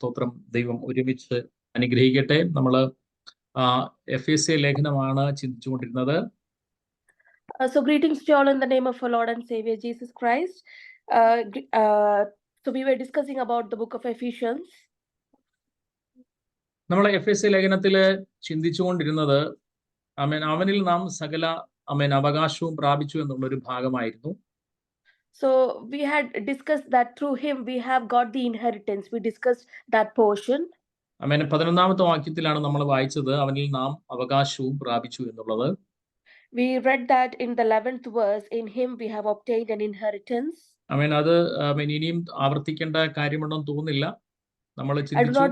സ്തോത്രം. ദൈവം ഒരുമിച്ച് അനുഗ്രഹിക്കട്ടെ. നമ്മൾ എഫേസ്യ ലേഖനമാണ് ചിന്തിച്ചുകൊണ്ടിരുന്നത്. So greetings to you all in the name of our Lord and Savior Jesus Christ. So we were discussing about the book of Ephesians. നമ്മൾ എഫേസ്യ ലേഖനത്തിൽ ചിന്തിച്ചുകൊണ്ടിരുന്നത് അവനിൽ നാം സകല അവകാശവും പ്രാപിച്ചു എന്നുള്ളൊരു ഭാഗമായിരുന്നു. So we had discussed that through him we have got the inheritance. We discussed that portion. 11ാമത്തെ വാക്യത്തിലാണ് നമ്മൾ വായിച്ചത് അവനിൽ നാം അവകാശവും പ്രാപിച്ചു എന്നുള്ളത്. We read that in the 11th verse, in him we have obtained an inheritance. അത് ഇനിയും ആവർത്തിക്കേണ്ട കാര്യമുണ്ടെന്ന് തോന്നുന്നില്ല. നമ്മൾ ചിന്തിച്ചു.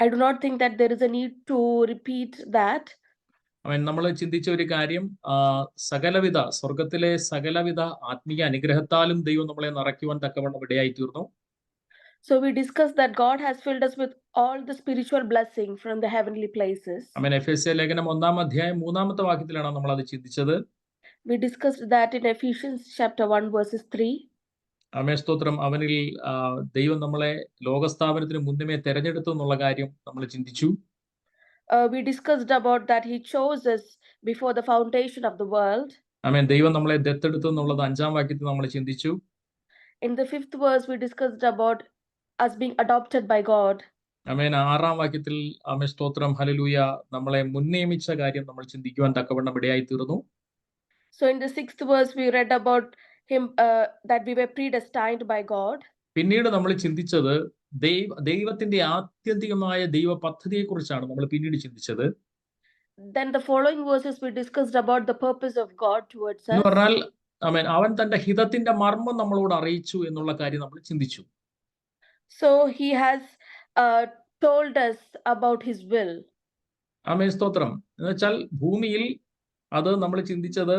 I do not think that there is a need to repeat that. നമ്മൾ ചിന്തിച്ച ഒരു കാര്യം, സകലവിധ സ്വർഗത്തിലെ സകലവിധ ആത്മീയ അനുഗ്രഹത്താലും ദൈവം നമ്മളെ നിറയ്ക്കുവാൻ തക്കവണ്ണം ഇടയായി തീർന്നു. So we discussed that God has filled us with all the spiritual blessing from the heavenly places. എഫേസ്യ ലേഖനം 1-ാം അധ്യായം 3-ാമത്തെ വാക്യത്തിലാണ് നമ്മൾ അത് ചിന്തിച്ചത്. We discussed that in Ephesians chapter 1 verses 3. സ്തോത്രം. അവനിൽ ദൈവം നമ്മളെ ലോകസ്ഥാപനത്തിന് മുന്നമേ തെരഞ്ഞെടുത്തു എന്നുള്ള കാര്യം നമ്മൾ ചിന്തിച്ചു. We discussed about that he chose us before the foundation of the world. ദൈവം നമ്മളെ ദത്തെടുത്തു എന്നുള്ളത് 5-ാം വാക്യത്തിൽ നമ്മൾ ചിന്തിച്ചു. In the 5th verse we discussed about us being adopted by God. 6-ാം വാക്യത്തിൽ സ്തോത്രം ഹല്ലേലൂയ നമ്മളെ മുൻനിയമിച്ച കാര്യം നമ്മൾ ചിന്തിക്കുവാൻ തക്കവണ്ണം ഇടയായി തീർന്നു. So in the 6th verse we read about him that we were predestined by God. പിന്നീട് നമ്മൾ ചിന്തിച്ചത് ദൈവത്തിന്റെ ആത്യന്തികമായ ദൈവ പദ്ധതിയെ കുറിച്ചാണ് നമ്മൾ പിന്നീട് ചിന്തിച്ചത്. Then the following verses we discussed about the purpose of God towards us. എന്ന് പറഞ്ഞാൽ അവൻ തന്റെ ഹിതത്തിന്റെ മർമ്മം നമ്മളോട് അറിയിച്ചു എന്നുള്ള കാര്യം നമ്മൾ ചിന്തിച്ചു. So he has told us about his will. സ്തോത്രം. എന്നുവെച്ചാൽ ഭൂമിയിൽ അത് നമ്മൾ ചിന്തിച്ചത്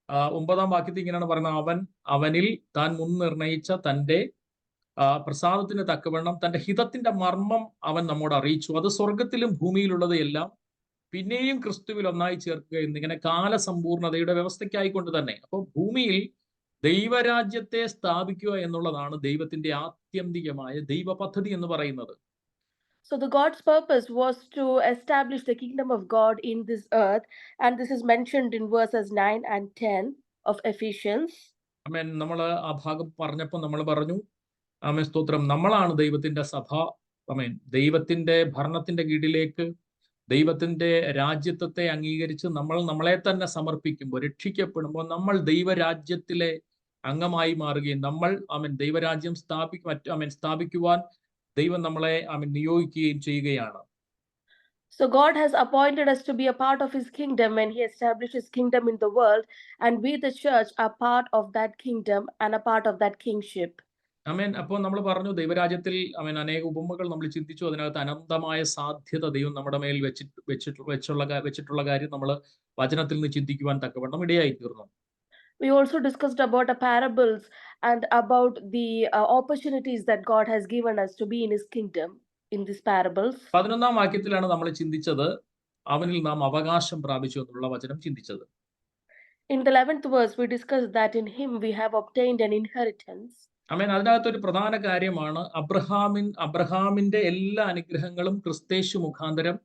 9-ാം വാക്യത്തിൽ ഇങ്ങനെയാണ് പറയുന്നത്, അവനിൽ താൻ മുൻനിർണയിച്ച തന്റെ പ്രസാദത്തിന് തക്കവണ്ണം തന്റെ ഹിതത്തിന്റെ മർമ്മം അവൻ നമ്മോട് അറിയിച്ചു. അത് സ്വർഗത്തിലും ഭൂമിയിലുള്ളത് എല്ലാം പിന്നെയും ക്രിസ്തുവിൽ ഒന്നായി ചേർക്കുക എന്നിങ്ങനെ കാലസമ്പൂർണതയുടെ വ്യവസ്ഥയ്ക്കായിക്കൊണ്ട് തന്നെ. അപ്പോൾ ഭൂമിയിൽ ദൈവരാജ്യത്തെ സ്ഥാപിക്കുക എന്നുള്ളതാണ് ദൈവത്തിന്റെ ആത്യന്തികമായ ദൈവ പദ്ധതി എന്ന് പറയുന്നത്. So the God's purpose was to establish the kingdom of God in this earth, and this is mentioned in verses 9 and 10 of Ephesians. നമ്മൾ ആ ഭാഗം പറഞ്ഞപ്പോൾ നമ്മൾ പറഞ്ഞു, സ്തോത്രം, നമ്മളാണ് ദൈവത്തിന്റെ സഭ. ദൈവത്തിന്റെ ഭരണത്തിന്റെ കീഴിലേക്ക് ദൈവത്തിന്റെ രാജ്യത്വത്തെ അംഗീകരിച്ച് നമ്മളെ തന്നെ സമർപ്പിക്കുമ്പോൾ, രക്ഷിക്കപ്പെടുമ്പോൾ നമ്മൾ ദൈവരാജ്യത്തിലെ അംഗമായി മാറുകയും നമ്മൾ ദൈവരാജ്യം സ്ഥാപിക്കുവാൻ ദൈവം നമ്മളെ നിയോഗിക്കുകയും ചെയ്യുകയാണ്. So God has appointed us to be a part of his kingdom when he established his kingdom in the world, and we the church are part of that kingdom and a part of that kingship. അപ്പോൾ നമ്മൾ പറഞ്ഞു ദൈവരാജ്യത്തിൽ അനേക ഉപമകൾ നമ്മൾ ചിന്തിച്ചു. അതിനകത്ത് അനന്തമായ സാധ്യത ദൈവം നമ്മുടെ മേൽ വെച്ചിട്ടുള്ള കാര്യം നമ്മൾ വചനത്തിൽ നിന്ന് ചിന്തിക്കുവാൻ തക്കവണ്ണം ഇടയായി തീർന്നു. We also discussed about the parables and about the opportunities that God has given us to be in his kingdom in these parables. 11-ാം വാക്യത്തിലാണ് നമ്മൾ ചിന്തിച്ചത് അവനിൽ നാം അവകാശം പ്രാപിച്ചു എന്നുള്ള വചനം ചിന്തിച്ചത്. In the 11th verse we discussed that in him we have obtained an inheritance. അതിനകത്തൊരു പ്രധാന കാര്യമാണ് അബ്രഹാമിന്റെ എല്ലാ അനുഗ്രഹങ്ങളും ക്രിസ്തേശു മുഖാന്തരം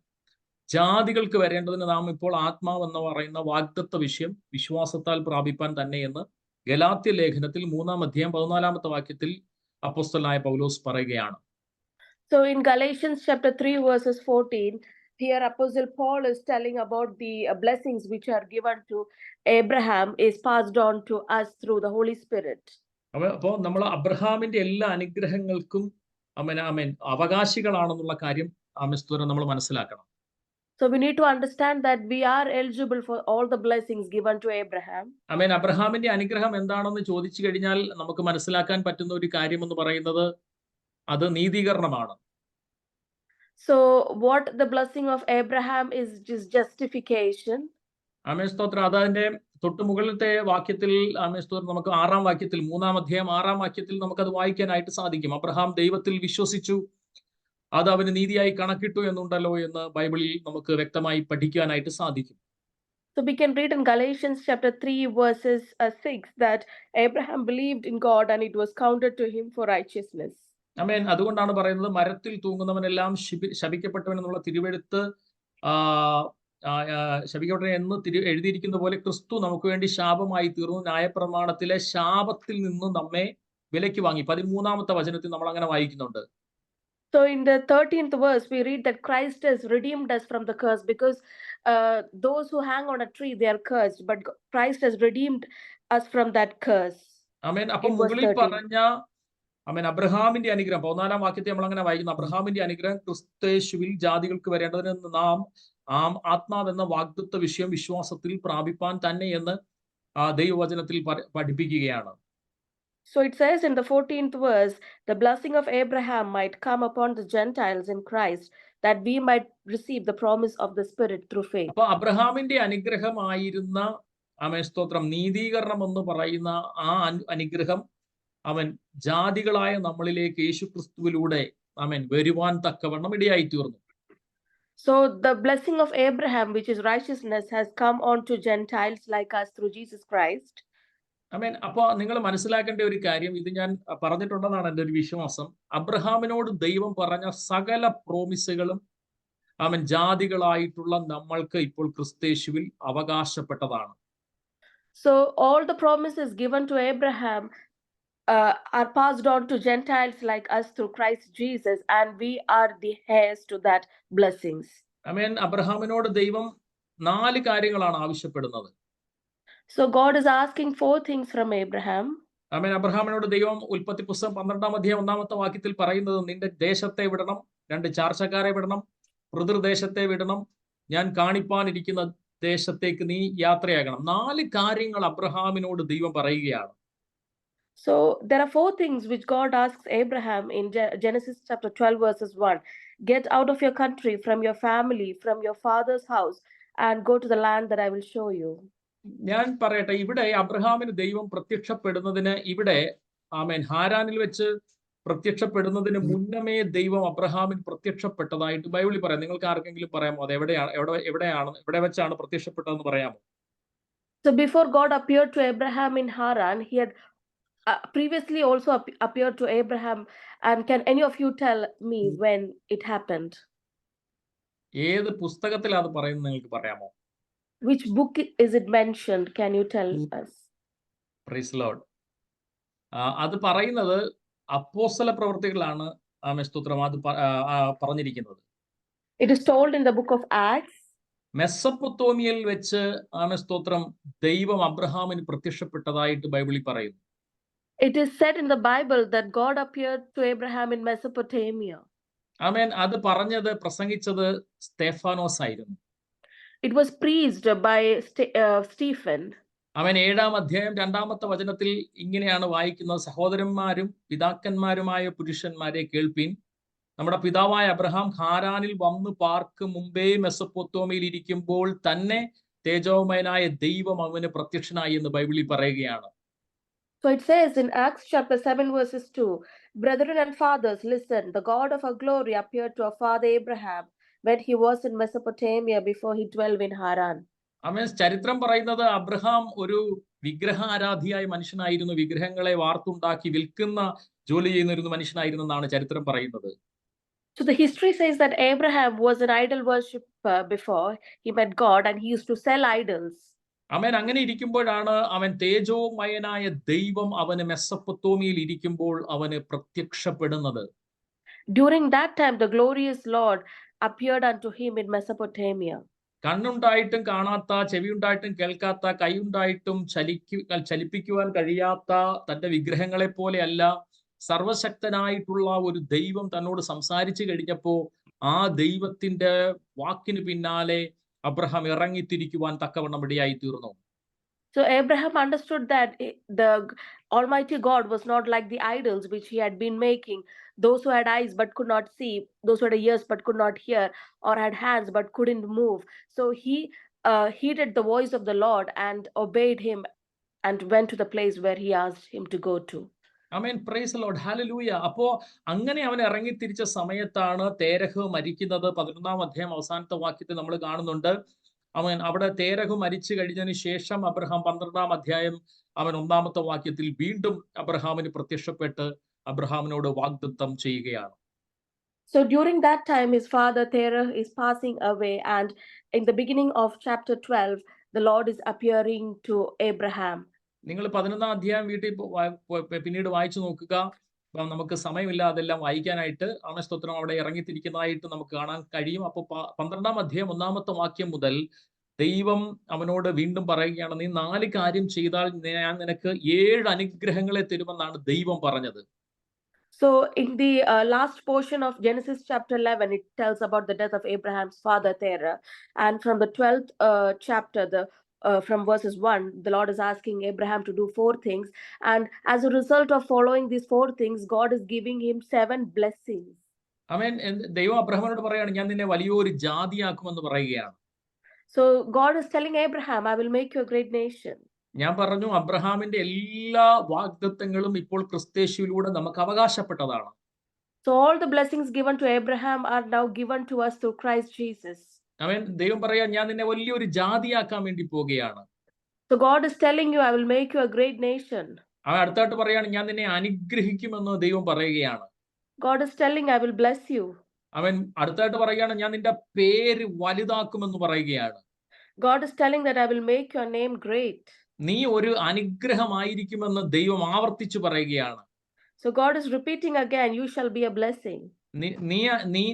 ജാതികൾക്ക് വരേണ്ടതിന് നാം ഇപ്പോൾ ആത്മാവ് എന്ന് പറയുന്ന വാഗ്ദത്ത വിഷയം വിശ്വാസത്താൽ പ്രാപിപ്പാൻ തന്നെ എന്ന് ഗലാത്യ ലേഖനത്തിൽ 3-ാം അധ്യായം 14-ാമത്തെ വാക്യത്തിൽ അപ്പോസ്തലനായ പൗലോസ് പറയുകയാണ്. So in Galatians chapter 3 verses 14, here Apostle Paul is telling about the blessings which are given to Abraham is passed on to us through the Holy Spirit. അപ്പോൾ നമ്മൾ അബ്രഹാമിന്റെ എല്ലാ അനുഗ്രഹങ്ങൾക്കും അവകാശികളാണെന്നുള്ള കാര്യം നമ്മൾ മനസ്സിലാക്കണം. So we need to understand that we are eligible for all the blessings given to Abraham. അബ്രഹാമിന്റെ അനുഗ്രഹം എന്താണെന്ന് ചോദിച്ചു കഴിഞ്ഞാൽ നമുക്ക് മനസ്സിലാക്കാൻ പറ്റുന്ന ഒരു കാര്യം എന്ന് പറയുന്നത് അത് നീതീകരണമാണ്. So what the blessing of Abraham is just justification. സ്തോത്രം. അതതിന്റെ തൊട്ട് മുകളിലത്തെ വാക്യത്തിൽ നമുക്ക് 6-ാം വാക്യത്തിൽ 3-ാം അധ്യായം 6-ാം വാക്യത്തിൽ നമുക്കത് വായിക്കാനായിട്ട് സാധിക്കും. അബ്രഹാം ദൈവത്തിൽ വിശ്വസിച്ചു, അത് അവന് നീതിയായി കണക്കിട്ടു എന്നുണ്ടല്ലോ എന്ന് ബൈബിളിൽ നമുക്ക് വ്യക്തമായി പഠിക്കാനായിട്ട് സാധിക്കും. So we can read in Galatians chapter 3 verses 6 that Abraham believed in God and it was counted to him for righteousness. ആമേൻ. അതുകൊണ്ടാണ് പറയുന്നത് മരത്തിൽ തൂങ്ങുന്നവനെല്ലാം ശപിക്കപ്പെട്ടവൻ എന്നുള്ള തിരുവെഴുത്ത് ആ, ശപിക്കപ്പെട്ടവൻ എന്ന് എഴുതിയിരിക്കുന്ന പോലെ ക്രിസ്തു നമുക്ക് വേണ്ടി ശാപമായി തീർന്നു. ന്യായപ്രമാണത്തിലെ ശാപത്തിൽ നിന്ന് നമ്മെ വിലയ്ക്ക് വാങ്ങി. 13-ാമത്തെ വചനത്തിൽ നമ്മൾ അങ്ങനെ വായിക്കുന്നുണ്ട്. So in the 13th verse, we read that Christ has redeemed us from the curse, because those who hang on a tree, they are cursed, but Christ has redeemed us from that curse. ആമേൻ. അപ്പൊ In verse മുകളിൽ 13. പറഞ്ഞ ആമേൻ അബ്രഹാമിന്റെ അനുഗ്രഹം 14-ാം വാക്യത്തെ നമ്മൾ അങ്ങനെ വായിക്കുന്നു. അബ്രഹാമിന്റെ അനുഗ്രഹം ക്രിസ്തയേശുവിൽ ജാതികൾക്ക് വരേണ്ടതിന് നാം ആത്മാവെന്ന വാഗ്ദത്ത വിഷയം വിശ്വാസത്തിൽ പ്രാപിപ്പാൻ തന്നെ എന്ന് ദൈവവചനത്തിൽ പഠിപ്പിക്കുകയാണ്. So it says in the 14th verse, the blessing of Abraham might come upon the Gentiles in Christ, that we might receive the promise of the Spirit through faith. അപ്പൊ അബ്രഹാമിന്റെ അനുഗ്രഹമായിരുന്ന ആമേൻ സ്തോത്രം നീതീകരണം എന്ന് പറയുന്ന ആ അനുഗ്രഹം അവൻ ജാതികളായ നമ്മളിലേക്ക് യേശുക്രിസ്തുവിലൂടെ ആമേൻ വരുവാൻ തക്കവണ്ണം ഇടയായി തീർന്നു. So the blessing of Abraham, which is righteousness, has come on to Gentiles like us through Jesus Christ. ആമേൻ. അപ്പൊ നിങ്ങൾ മനസ്സിലാക്കേണ്ട ഒരു കാര്യം, ഇത് ഞാൻ പറഞ്ഞിട്ടുണ്ടെന്നാണ് എൻ്റെ ഒരു വിശ്വാസം. അബ്രഹാമിനോട് ദൈവം പറഞ്ഞ സകല പ്രോമിസുകളും ആമേൻ ജാതികളായിട്ടുള്ള നമ്മൾക്ക് ഇപ്പോൾ ക്രിസ്തയേശുവിൽ അവകാശപ്പെട്ടതാണ്. So all the promises given to Abraham are passed on to Gentiles like us through Christ Jesus, and we are the heirs to that blessings. ആമേൻ. അബ്രഹാമിനോട് ദൈവം 4 കാര്യങ്ങളാണ് ആവശ്യപ്പെടുന്നത്. So God is asking 4 things from Abraham. ആമേൻ. അബ്രഹാമിനോട് ദൈവം ഉൽപ്പത്തി പുസ്തകം 12-ാം അധ്യായം 1-ാമത്തെ വാക്യത്തിൽ പറയുന്നത്, നിന്റെ ദേശത്തെ വിടണം, 2 ചാർച്ചക്കാരെ വിടണം, പിതൃദേശത്തെ വിടണം, ഞാൻ കാണിപ്പാനിരിക്കുന്ന ദേശത്തേക്ക് നീ യാത്രയാകണം. 4 കാര്യങ്ങൾ അബ്രഹാമിനോട് ദൈവം പറയുകയാണ്. So there are 4 things which God asks Abraham in Genesis chapter 12 verses 1. Get out of your country, from your family, from your father's house, and go to the land that I will show you. ഞാൻ പറയട്ടെ, ഇവിടെ അബ്രഹാമിന് ദൈവം പ്രത്യക്ഷപ്പെടുന്നതിന് ഇവിടെ ആമേൻ ഹാരാനിൽ വെച്ച് പ്രത്യക്ഷപ്പെടുന്നതിന് മുന്നമേ ദൈവം അബ്രഹാമിന് പ്രത്യക്ഷപ്പെട്ടതായിട്ട് ബൈബിളിൽ പറയാം. നിങ്ങൾക്ക് ആർക്കെങ്കിലും പറയാമോ അത് എവിടെ വെച്ചാണ് പ്രത്യക്ഷപ്പെട്ടതെന്ന് പറയാമോ? So before God appeared to Abraham in Haran, he had previously also appeared to Abraham. And can any of you tell me when it happened? ഏത് പുസ്തകത്തിലാണ് അത് പറയുന്നത് നിങ്ങൾക്ക് പറയാമോ? Which book is it mentioned? Can you tell us? Praise the Lord. അത് പറയുന്നത് അപ്പോസ്തല പ്രവൃത്തികളാണ് സ്തോത്രം അത് പറഞ്ഞിരിക്കുന്നത്. It is told in the book of Acts. മെസ്സപ്പൊത്തോമിയയിൽ വെച്ച് സ്തോത്രം ദൈവം അബ്രഹാമിന് പ്രത്യക്ഷപ്പെട്ടതായിട്ട് ബൈബിളിൽ പറയുന്നു. It is said in the Bible that God appeared to Abraham in Mesopotamia. ആമേൻ. അത് പ്രസംഗിച്ചത് സ്തെഫാനോസ് ആയിരുന്നു. It was preached by Stephen. അവൻ 7-ാം അധ്യായം 2-ാമത്തെ വചനത്തിൽ ഇങ്ങനെയാണ് വായിക്കുന്നത്, സഹോദരന്മാരും പിതാക്കന്മാരുമായ പുരുഷന്മാരെ കേൾപ്പീൻ, നമ്മുടെ പിതാവായ അബ്രഹാം ഹാരാനിൽ വന്നു പാർക്കും മുമ്പേ മെസൊപ്പൊത്തോമിയയിൽ ഇരിക്കുമ്പോൾ തന്നെ തേജോമയനായ ദൈവം അവന് പ്രത്യക്ഷനായി എന്ന് ബൈബിളിൽ പറയുകയാണ്. So it says in Acts chapter 7 verses 2, brethren and fathers, listen, the God of our glory appeared to our father Abraham when he was in Mesopotamia before he dwelled in Haran. ആമേൻ. ചരിത്രം പറയുന്നത് Abraham ഒരു വിഗ്രഹാരാധിയായ മനുഷ്യനായിരുന്നു, വിഗ്രഹങ്ങളെ വാർത്തുണ്ടാക്കി വിൽക്കുന്ന ജോലി ചെയ്യുന്ന ഒരു മനുഷ്യനായിരുന്നു എന്നാണ് ചരിത്രം പറയുന്നത്. So the history says that Abraham was an idol worshipper before he met God, and he used to sell idols. ആമേൻ. അങ്ങനെ ഇരിക്കുമ്പോഴാണ് അവൻ തേജോമയനായ ദൈവം അവന് മെസ്സപ്പൊത്തോമിയയിൽ ഇരിക്കുമ്പോൾ അവന് പ്രത്യക്ഷപ്പെടുന്നത്. During that time, the glorious Lord appeared unto him in Mesopotamia. കണ്ണുണ്ടായിട്ടും കാണാത്ത, ചെവിയുണ്ടായിട്ടും കേൾക്കാത്ത, കൈയുണ്ടായിട്ടും ചലിപ്പിക്കുവാൻ കഴിയാത്ത തന്റെ വിഗ്രഹങ്ങളെ പോലെയല്ല, സർവശക്തനായിട്ടുള്ള ഒരു ദൈവം തന്നോട് സംസാരിച്ചു കഴിഞ്ഞപ്പോ ആ ദൈവത്തിന്റെ വാക്കിന് പിന്നാലെ അബ്രഹാം ഇറങ്ങിത്തിരിക്കുവാൻ തക്കവണ്ണം ഇടയായി തീർന്നു. So Abraham understood that the Almighty God was not like the idols which he had been making, those who had eyes but could not see, those who had ears but could not hear, or had hands but couldn't move. So he heeded the voice of the Lord and obeyed him and went to the place where he asked him to go to. Amen. Praise the Lord. Hallelujah. അപ്പോ അങ്ങനെ അവൻ ഇറങ്ങിത്തിരിച്ച സമയത്താണ് തേരഹ് മരിക്കുന്നത്. 11-ാം അധ്യായം അവസാനത്തെ വാക്യത്തിൽ നമ്മൾ കാണുന്നുണ്ട്. അവൻ അവിടെ തേരഹ് മരിച്ചു കഴിഞ്ഞതിന് ശേഷം അബ്രഹാം 12-ാം അധ്യായം അവൻ 1-ാമത്തെ വാക്യത്തിൽ വീണ്ടും അബ്രഹാമിന് പ്രത്യക്ഷപ്പെട്ട് അബ്രഹാമിനോട് വാഗ്ദത്തം ചെയ്യുകയാണ്. So during that time, his father Terah is passing away, and in the beginning of chapter 12, the Lord is appearing to Abraham. നിങ്ങൾ 11-ാം അധ്യായം വീട്ടിൽ പിന്നീട് വായിച്ചു നോക്കുക. നമുക്ക് സമയമില്ല അതെല്ലാം വായിക്കാനായിട്ട്. സ്തോത്രം അവിടെ ഇറങ്ങിത്തിരിക്കുന്നതായിട്ട് നമുക്ക് കാണാൻ കഴിയും. അപ്പോൾ 12-ാം അധ്യായം 1-ാമത്തെ വാക്യം മുതൽ ദൈവം അവനോട് വീണ്ടും പറയുകയാണ്, നീ 4 കാര്യം ചെയ്താൽ ഞാൻ നിനക്ക് 7 അനുഗ്രഹങ്ങളെ തരുമെന്നാണ് ദൈവം പറഞ്ഞത്. So in the last portion of Genesis chapter 11, it tells about the death of Abraham's father Terah, and from the 12th chapter, from verses 1, the Lord is asking Abraham to do 4 things, and as a result of following these 4 things, God is giving him 7 blessings. അവൻ ദൈവം അബ്രഹാമിനോട് പറയാണ്, ഞാൻ നിന്നെ വലിയൊരു ജാതിയാക്കുമെന്ന് പറയുകയാണ്. So God is telling Abraham, I will make you a great nation. ഞാൻ പറഞ്ഞു, അബ്രഹാമിന്റെ എല്ലാ വാഗ്ദത്തങ്ങളും ഇപ്പോൾ ക്രിസ്തേശുവിലൂടെ നമുക്ക് അവകാശപ്പെട്ടതാണ്. So all the blessings given to Abraham are now given to us through Christ Jesus. അവൻ ദൈവം പറയാ, ഞാൻ നിന്നെ വലിയൊരു ജാതിയാക്കാൻ വേണ്ടി പോവുകയാണ്. So God is telling you, I will make you a great nation. അവൻ അടുത്തായിട്ട് പറയാണ്, ഞാൻ നിന്നെ അനുഗ്രഹിക്കുമെന്ന് ദൈവം പറയുകയാണ്. God is telling, I will bless you. അവൻ അടുത്തായിട്ട് പറയുകയാണ്, ഞാൻ നിന്റെ പേര് വലുതാക്കുമെന്ന് പറയുകയാണ്. God is telling that I will make your name great. നീ ഒരു അനുഗ്രഹമായിരിക്കുമെന്ന് ദൈവം ആവർത്തിച്ചു പറയുകയാണ്. So God is repeating again, you shall be a blessing.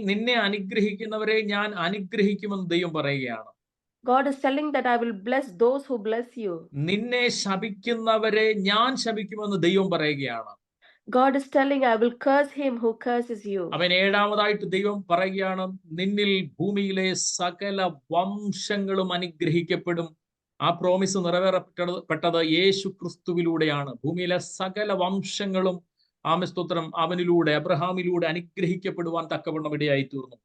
നിന്നെ അനുഗ്രഹിക്കുന്നവരെ ഞാൻ അനുഗ്രഹിക്കുമെന്ന് ദൈവം പറയുകയാണ്. God is telling that I will bless those who bless you. നിന്നെ ശപിക്കുന്നവരെ ഞാൻ ശപിക്കുമെന്ന് ദൈവം പറയുകയാണ്. God is telling, I will curse him who curses you. അവൻ 7-ാമതായിട്ട് ദൈവം പറയുകയാണ്, നിന്നിൽ ഭൂമിയിലെ സകല വംശങ്ങളും അനുഗ്രഹിക്കപ്പെടും. ആ പ്രോമിസ് നിറവേറപ്പെട്ടത് യേശു ക്രിസ്തുവിലൂടെയാണ്. ഭൂമിയിലെ സകല വംശങ്ങളും സ്തോത്രം അവനിലൂടെ, അബ്രഹാമിലൂടെ അനുഗ്രഹിക്കപ്പെടുവാൻ തക്കവണ്ണം ഇടയായി തീർന്നു.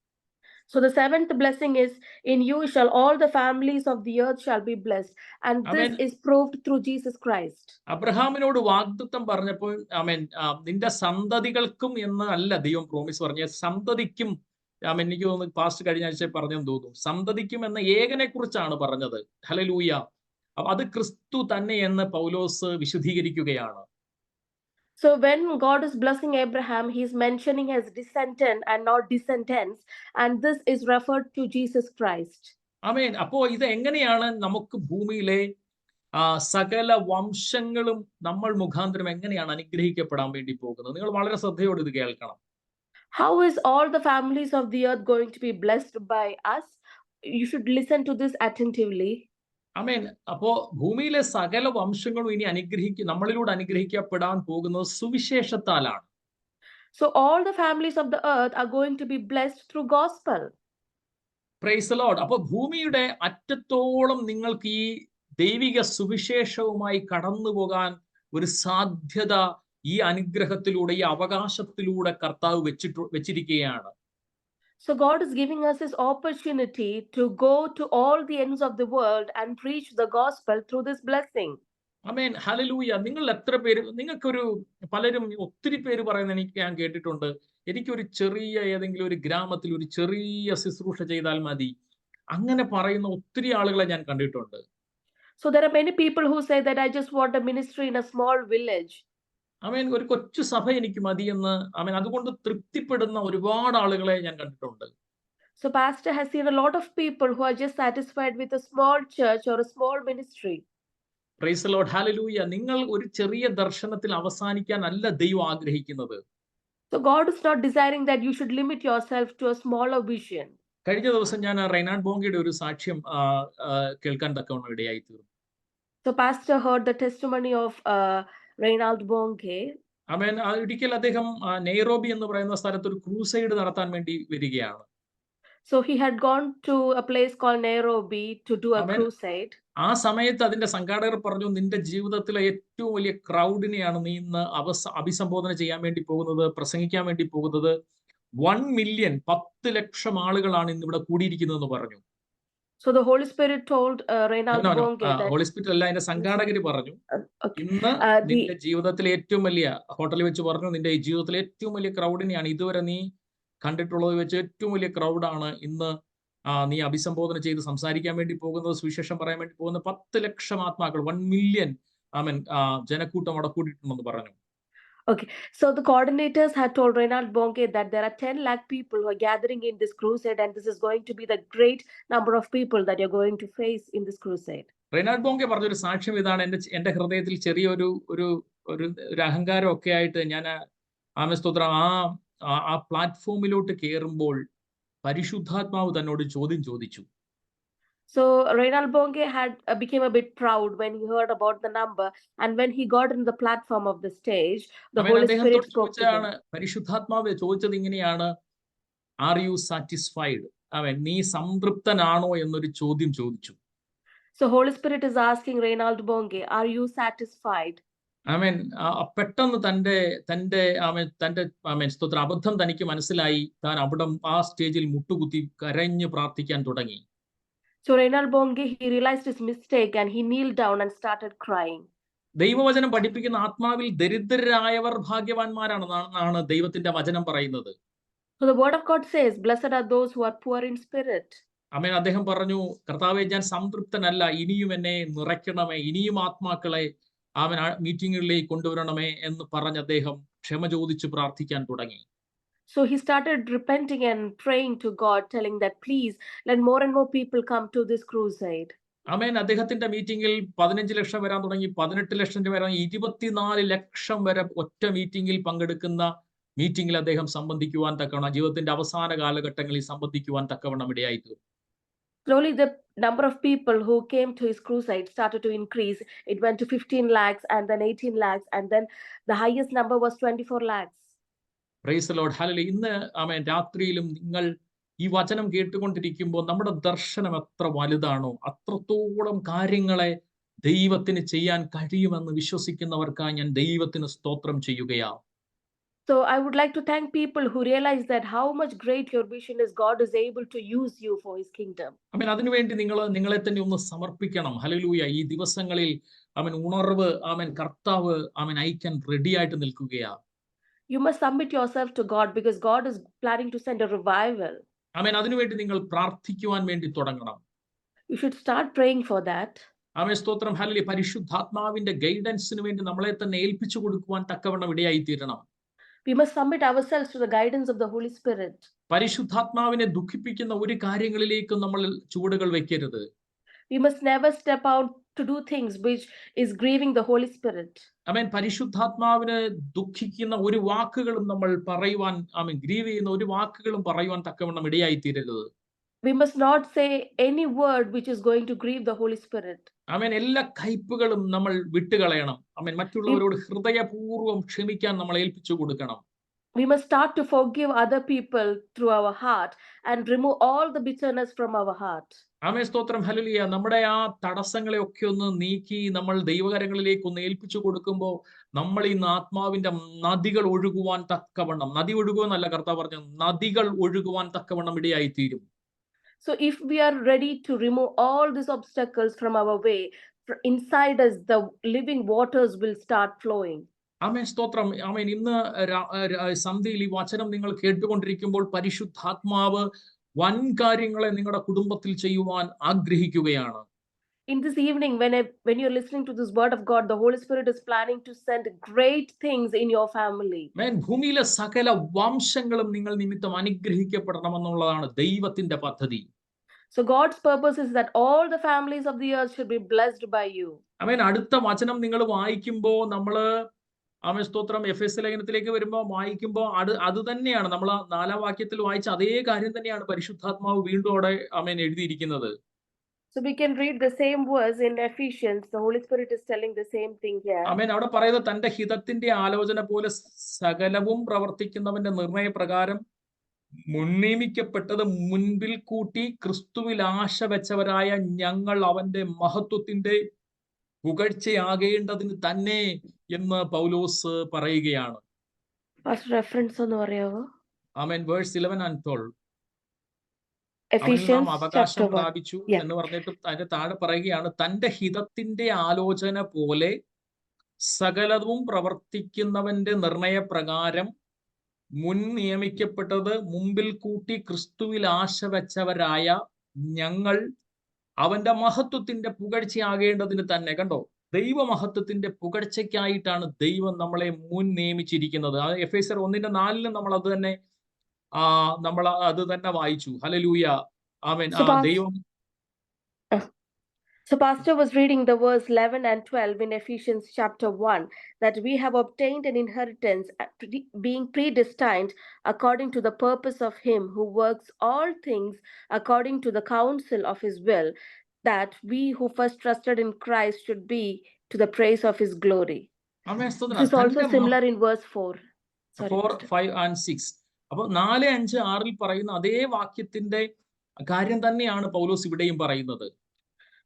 So the 7th blessing is, in you shall all the families of the earth shall be blessed, and this is proved through Jesus Christ. അബ്രഹാമിനോട് വാഗ്ദത്തം പറഞ്ഞപ്പോൾ നിന്റെ സന്തതികൾക്കും എന്ന് അല്ല ദൈവം പ്രോമിസ് പറഞ്ഞത്, സന്തതിക്കും. എനിക്ക് തോന്നുന്നു പാസ്റ്റ് കഴിഞ്ഞ ആഴ്ച പറഞ്ഞെന്ന് തോന്നുന്നു, സന്തതിക്കും എന്ന ഏകനെ കുറിച്ചാണ് പറഞ്ഞത്. ഹല്ലേലൂയ. അത് ക്രിസ്തു തന്നെ എന്ന് പൗലോസ് വിശുദ്ധീകരിക്കുകയാണ്. So when God is blessing Abraham, he is mentioning his descendant and not descendants, and this is referred to Jesus Christ. ആമേൻ. അപ്പോ ഇത് എങ്ങനെയാണ് നമുക്ക് ഭൂമിയിലെ സകല വംശങ്ങളും നമ്മൾ മുഖാന്തരം എങ്ങനെയാണ് അനുഗ്രഹിക്കപ്പെടാൻ വേണ്ടി പോകുന്നത്? നിങ്ങൾ വളരെ ശ്രദ്ധയോടെ ഇത് കേൾക്കണം. How is all the families of the earth going to be blessed by us? You should listen to this attentively. ആമേൻ. അപ്പോ ഭൂമിയിലെ സകല വംശങ്ങളും ഇനി നമ്മളിലൂടെ അനുഗ്രഹിക്കപ്പെടാൻ പോകുന്നത് സുവിശേഷത്താലാണ്. So all the families of the earth are going to be blessed through gospel. Praise the Lord. അപ്പോ ഭൂമിയുടെ അറ്റത്തോളം നിങ്ങൾക്ക് ഈ ദൈവിക സുവിശേഷവുമായി കടന്നു പോകാൻ ഒരു സാധ്യത ഈ അനുഗ്രഹത്തിലൂടെ, ഈ അവകാശത്തിലൂടെ കർത്താവ് വെച്ചിരിക്കുകയാണ്. So God is giving us this opportunity to go to all the ends of the world and preach the gospel through this blessing. Amen. Hallelujah. നിങ്ങൾ എത്ര പേര്, പലരും ഒത്തിരി പേര് പറയുന്നത് ഞാൻ കേട്ടിട്ടുണ്ട്, എനിക്കൊരു ചെറിയ ഏതെങ്കിലും ഒരു ഗ്രാമത്തിൽ ഒരു ചെറിയ ശുശ്രൂഷ ചെയ്താൽ മതി. അങ്ങനെ പറയുന്ന ഒത്തിരി ആളുകളെ ഞാൻ കണ്ടിട്ടുണ്ട്. So there are many people who say that I just want a ministry in a small village. ആമേൻ. ഒരു കൊച്ചു സഭ എനിക്ക് മതിയെന്ന് അതുകൊണ്ട് തൃപ്തിപ്പെടുന്ന ഒരുപാട് ആളുകളെ ഞാൻ കണ്ടിട്ടുണ്ട്. So pastor has seen a lot of people who are just satisfied with a small church or a small ministry. Praise the Lord. Hallelujah. നിങ്ങൾ ഒരു ചെറിയ ദർശനത്തിൽ അവസാനിക്കാൻ അല്ല ദൈവം ആഗ്രഹിക്കുന്നത്. So God is not desiring that you should limit yourself to a smaller vision. കഴിഞ്ഞ ദിവസം ഞാൻ റെയ്നാൾഡ് ബോങ്കയുടെ ഒരു സാക്ഷ്യം കേൾക്കാൻ തക്കവണ്ണം ഇടയായി തീർന്നു. So pastor heard the testimony of Reinald Bonke. ആമേൻ. ഒരിക്കൽ അദ്ദേഹം നെയ്റോബി എന്ന് പറയുന്ന സ്ഥലത്ത് ഒരു ക്രൂസൈഡ് നടത്താൻ വേണ്ടി വരികയാണ്. So he had gone to a place called Nairobi to do a crusade. ആ സമയത്ത് അതിന്റെ സംഘാടകർ പറഞ്ഞു, നിന്റെ ജീവിതത്തിലെ ഏറ്റവും വലിയ ക്രൗഡിനെയാണ് നീ ഇന്ന് അഭിസംബോധന ചെയ്യാൻ വേണ്ടി പോകുന്നത്, പ്രസംഗിക്കാൻ വേണ്ടി പോകുന്നത്. 1 മില്യൺ 10 ലക്ഷം ആളുകളാണ് ഇന്ന് ഇവിടെ കൂടിയിരിക്കുന്നതെന്ന് പറഞ്ഞു. So the Holy Spirit told Reinald Bonke that holy spirit അല്ല, അതിന്റെ സംഘാടകര് പറഞ്ഞു, ഇന്ന് നിന്റെ ജീവിതത്തിലെ ഏറ്റവും വലിയ, ഹോട്ടലിൽ വെച്ച് പറഞ്ഞു, നിന്റെ ഈ ജീവിതത്തിലെ ഏറ്റവും വലിയ ക്രൗഡിനെയാണ്, ഇതുവരെ നീ കണ്ടിട്ടുള്ളത് വെച്ച് ഏറ്റവും വലിയ ക്രൗഡാണ് ഇന്ന് നീ അഭിസംബോധന ചെയ്ത് സംസാരിക്കാൻ വേണ്ടി പോകുന്നത്, സുവിശേഷം പറയാൻ വേണ്ടി പോകുന്നത്. 10 ലക്ഷം ആത്മാക്കൾ, 1 മില്യൺ ജനക്കൂട്ടം അവിടെ കൂടിയിട്ടുണ്ടെന്ന് പറഞ്ഞു. Okay, so the coordinators had told Reinhard Bonke that there are 10 lakh people who are gathering in this crusade, and this is going to be the great number of people that you're going to face in this crusade. Reinhard Bonnke പറഞ്ഞൊരു സാക്ഷ്യം ഇതാണ്. എന്റെ ഹൃദയത്തിൽ ചെറിയൊരു ഒരു ഒരു ഒരു അഹങ്കാരം ഒക്കെ ആയിട്ട് ഞാൻ സ്തോത്രം ആ പ്ലാറ്റ്ഫോമിലോട്ട് കയറുമ്പോൾ പരിശുദ്ധാത്മാവ് തന്നോട് ചോദ്യം ചോദിച്ചു. So Reinhard Bonke had became a bit proud when he heard about the number, and when he got in the platform of the stage, the Holy Spirit അദ്ദേഹത്തോട് spoke to him. ചോദിച്ചതാണ്, പരിശുദ്ധാത്മാവ് ചോദിച്ചത് ഇങ്ങനെയാണ്, ആർ യു സാറ്റിസ്ഫൈഡ്? നീ സംതൃപ്തനാണോ എന്നൊരു ചോദ്യം ചോദിച്ചു. So Holy Spirit is asking Reinhard Bonke, are you satisfied? പെട്ടെന്ന് തന്റെ സ്തോത്ര അബദ്ധം തനിക്ക് മനസ്സിലായി. താൻ അവിടെ ആ സ്റ്റേജിൽ മുട്ടുകുത്തി കരഞ്ഞു പ്രാർത്ഥിക്കാൻ തുടങ്ങി. So Reinhard Bonke, he realized his mistake and he kneeled down and started crying. ദൈവവചനം പഠിപ്പിക്കുന്ന ആത്മാവിൽ ദരിദ്രരായവർ ഭാഗ്യവാന്മാരാണെന്നാണ് ദൈവത്തിന്റെ വചനം പറയുന്നത്. So the word of God says, blessed are those who are poor in spirit. അദ്ദേഹം പറഞ്ഞു, കർത്താവേ, ഞാൻ സംതൃപ്തനല്ല, ഇനിയും എന്നെ നിറയ്ക്കണമേ, ഇനിയും ആത്മാക്കളെ മീറ്റിങ്ങുകളിലേക്ക് കൊണ്ടുവരണമേ എന്ന് പറഞ്ഞ് അദ്ദേഹം ക്ഷമ ചോദിച്ച് പ്രാർത്ഥിക്കാൻ തുടങ്ങി. So he started repenting and praying to God, telling that please let more and more people come to this crusade. അദ്ദേഹത്തിന്റെ മീറ്റിംഗിൽ 15 ലക്ഷം വരാൻ തുടങ്ങി, 18 ലക്ഷം വരെ, 24 ലക്ഷം വരെ ഒറ്റ മീറ്റിംഗിൽ പങ്കെടുക്കുന്ന മീറ്റിംഗിൽ അദ്ദേഹം സംബന്ധിക്കുവാൻ തക്കവണ്ണം, ജീവിതത്തിന്റെ അവസാന കാലഘട്ടങ്ങളിൽ സംബന്ധിക്കുവാൻ തക്കവണ്ണം ഇടയായിത്തീർന്നു. Slowly the number of people who came to his crusade started to increase. It went to 15 lakhs and then 18 lakhs and then the highest number was 24 lakhs. Praise the Lord. Hallelujah. ഇന്ന് രാത്രിയിലും നിങ്ങൾ ഈ വചനം കേട്ടുകൊണ്ടിരിക്കുമ്പോൾ നമ്മുടെ ദർശനം എത്ര വലുതാണോ അത്രത്തോളം കാര്യങ്ങളെ ദൈവത്തിന് ചെയ്യാൻ കഴിയുമെന്ന് വിശ്വസിക്കുന്നവർക്കായി ഞാൻ ദൈവത്തിന് സ്തോത്രം ചെയ്യുകയാണ്. So I would like to thank people who realize that how much great your vision is. God is able to use you for his kingdom. അതിനുവേണ്ടി നിങ്ങളെ തന്നെ ഒന്ന് സമർപ്പിക്കണം. ഹല്ലേലൂയ. ഈ ദിവസങ്ങളിൽ ഉണർവ് കർത്താവ് അയക്കാൻ റെഡി ആയിട്ട് നിൽക്കുകയാണ്. You must submit yourself to God because God is planning to send a revival. അതിനുവേണ്ടി നിങ്ങൾ പ്രാർത്ഥിക്കുവാൻ വേണ്ടി തുടങ്ങണം. You should start praying for that. സ്തോത്രം. ഹല്ലേലൂയ. പരിശുദ്ധാത്മാവിന്റെ ഗൈഡൻസിന് വേണ്ടി നമ്മളെ തന്നെ ഏൽപ്പിച്ചു കൊടുക്കുവാൻ തക്കവണ്ണം ഇടയായി തീരണം. We must submit ourselves to the guidance of the Holy Spirit. പരിശുദ്ധാത്മാവിനെ ദുഃഖിപ്പിക്കുന്ന ഒരു കാര്യങ്ങളിലേക്കും നമ്മൾ ചുവടുകൾ വെക്കരുത്. We must never step out to do things which is grieving the Holy Spirit. പരിശുദ്ധാത്മാവിനെ ദുഃഖിക്കുന്ന ഒരു വാക്കുകളും നമ്മൾ പറയുവാൻ, ഗ്രീവ് ചെയ്യുന്ന ഒരു വാക്കുകളും പറയുവാൻ തക്കവണ്ണം ഇടയായി തീരരുത്. We must not say any word which is going to grieve the Holy Spirit. എല്ലാ കയ്പുകളും നമ്മൾ വിട്ടുകളയണം. മറ്റുള്ളവരോട് ഹൃദയപൂർവ്വം ക്ഷമിക്കാൻ നമ്മൾ ഏൽപ്പിച്ചു കൊടുക്കണം. We must start to forgive other people through our heart and remove all the bitterness from our heart. സ്തോത്രം. Hallelujah. നമ്മുടെ ആ തടസ്സങ്ങളെ ഒക്കെ ഒന്ന് നീക്കി നമ്മൾ ദൈവകരങ്ങളിലേക്ക് ഒന്ന് ഏൽപ്പിച്ചു കൊടുക്കുമ്പോൾ നമ്മൾ ഇന്ന് ആത്മാവിന്റെ നദികൾ ഒഴുകുവാൻ തക്കവണ്ണം, നദി ഒഴുകുമെന്നല്ല കർത്താവ് പറഞ്ഞു, നദികൾ ഒഴുകുവാൻ തക്കവണ്ണം ഇടയായി തീരും. So if we are ready to remove all these obstacles from our way, inside us the living waters will start flowing. സ്തോത്രം. ഇന്ന് സന്ധ്യയിൽ ഈ വചനം നിങ്ങൾ കേട്ടുകൊണ്ടിരിക്കുമ്പോൾ പരിശുദ്ധാത്മാവ് വൻ കാര്യങ്ങളെ നിങ്ങളുടെ കുടുംബത്തിൽ ചെയ്യുവാൻ ആഗ്രഹിക്കുകയാണ്. In this evening, when you're listening to this word of God, the Holy Spirit is planning to send great things in your family. ഭൂമിയിലെ സകല വംശങ്ങളും നിങ്ങൾ നിമിത്തം അനുഗ്രഹിക്കപ്പെടണമെന്നുള്ളതാണ് ദൈവത്തിന്റെ പദ്ധതി. So God's purpose is that all the families of the earth should be blessed by you. അടുത്ത വചനം നിങ്ങൾ വായിക്കുമ്പോൾ നമ്മള് സ്തോത്രം എഫെസ്യ ലേഖനത്തിലേക്ക് വരുമ്പോൾ വായിക്കുമ്പോൾ അത് തന്നെയാണ് നമ്മൾ 4-ാം വാക്യത്തിൽ വായിച്ച അതേ കാര്യം തന്നെയാണ് പരിശുദ്ധാത്മാവ് വീണ്ടും അവിടെ എഴുതിയിരിക്കുന്നത്. So we can read the same verse in Ephesians. The Holy Spirit is telling the same thing here. അവിടെ പറയുന്നത് തന്റെ ഹിതത്തിന്റെ ആലോചന പോലെ സകലവും പ്രവർത്തിക്കുന്നവന്റെ നിർണയപ്രകാരം മുൻനിയമിക്കപ്പെട്ടത് മുൻപിൽ കൂട്ടി ക്രിസ്തുവിൽ ആശ വെച്ചവരായ ഞങ്ങൾ അവന്റെ മഹത്വത്തിന്റെ പുകഴ്ചയാകേണ്ടതിന് തന്നെ എന്ന് പൗലോസ് പറയുകയാണ്. റെഫറൻസ് ഒന്ന് പറയാമോ? Verse 11 and 12. Ephesians അവകാശം പ്രാപിച്ചു എന്ന് പറഞ്ഞിട്ട് അതിന്റെ താഴെ പറയുകയാണ്, തന്റെ ഹിതത്തിന്റെ ആലോചന പോലെ സകലവും പ്രവർത്തിക്കുന്നവന്റെ നിർണയപ്രകാരം മുൻ നിയമിക്കപ്പെട്ടത് മുമ്പിൽ കൂട്ടി ക്രിസ്തുവിൽ ആശ വെച്ചവരായ ഞങ്ങൾ അവന്റെ മഹത്വത്തിന്റെ പുകഴ്ചയാകേണ്ടതിന് തന്നെ. കണ്ടോ, ദൈവമഹത്വത്തിന്റെ പുകഴ്ചയ്ക്കായിട്ടാണ് ദൈവം നമ്മളെ മുൻ നിയമിച്ചിരിക്കുന്നത്. എഫേസ്യർ 1:4 നമ്മൾ അത് തന്നെ നമ്മൾ അത് തന്നെ വായിച്ചു. ഹല്ലേലൂയ. ആമേൻ. So, ദൈവം Pastor was reading the verse 11 and 12 in Ephesians chapter 1, that we have obtained an inheritance, being predestined according to the purpose of Him who works all things according to the counsel of His will, that we who first trusted in Christ should be to the praise of His glory. Amen. This is also similar in verse 4. 4, 5 and 6. അപ്പോൾ 4, 5, 6 പറയുന്ന അതേ വാക്യത്തിന്റെ കാര്യം തന്നെയാണ് പൗലോസ് ഇവിടെയും പറയുന്നത്.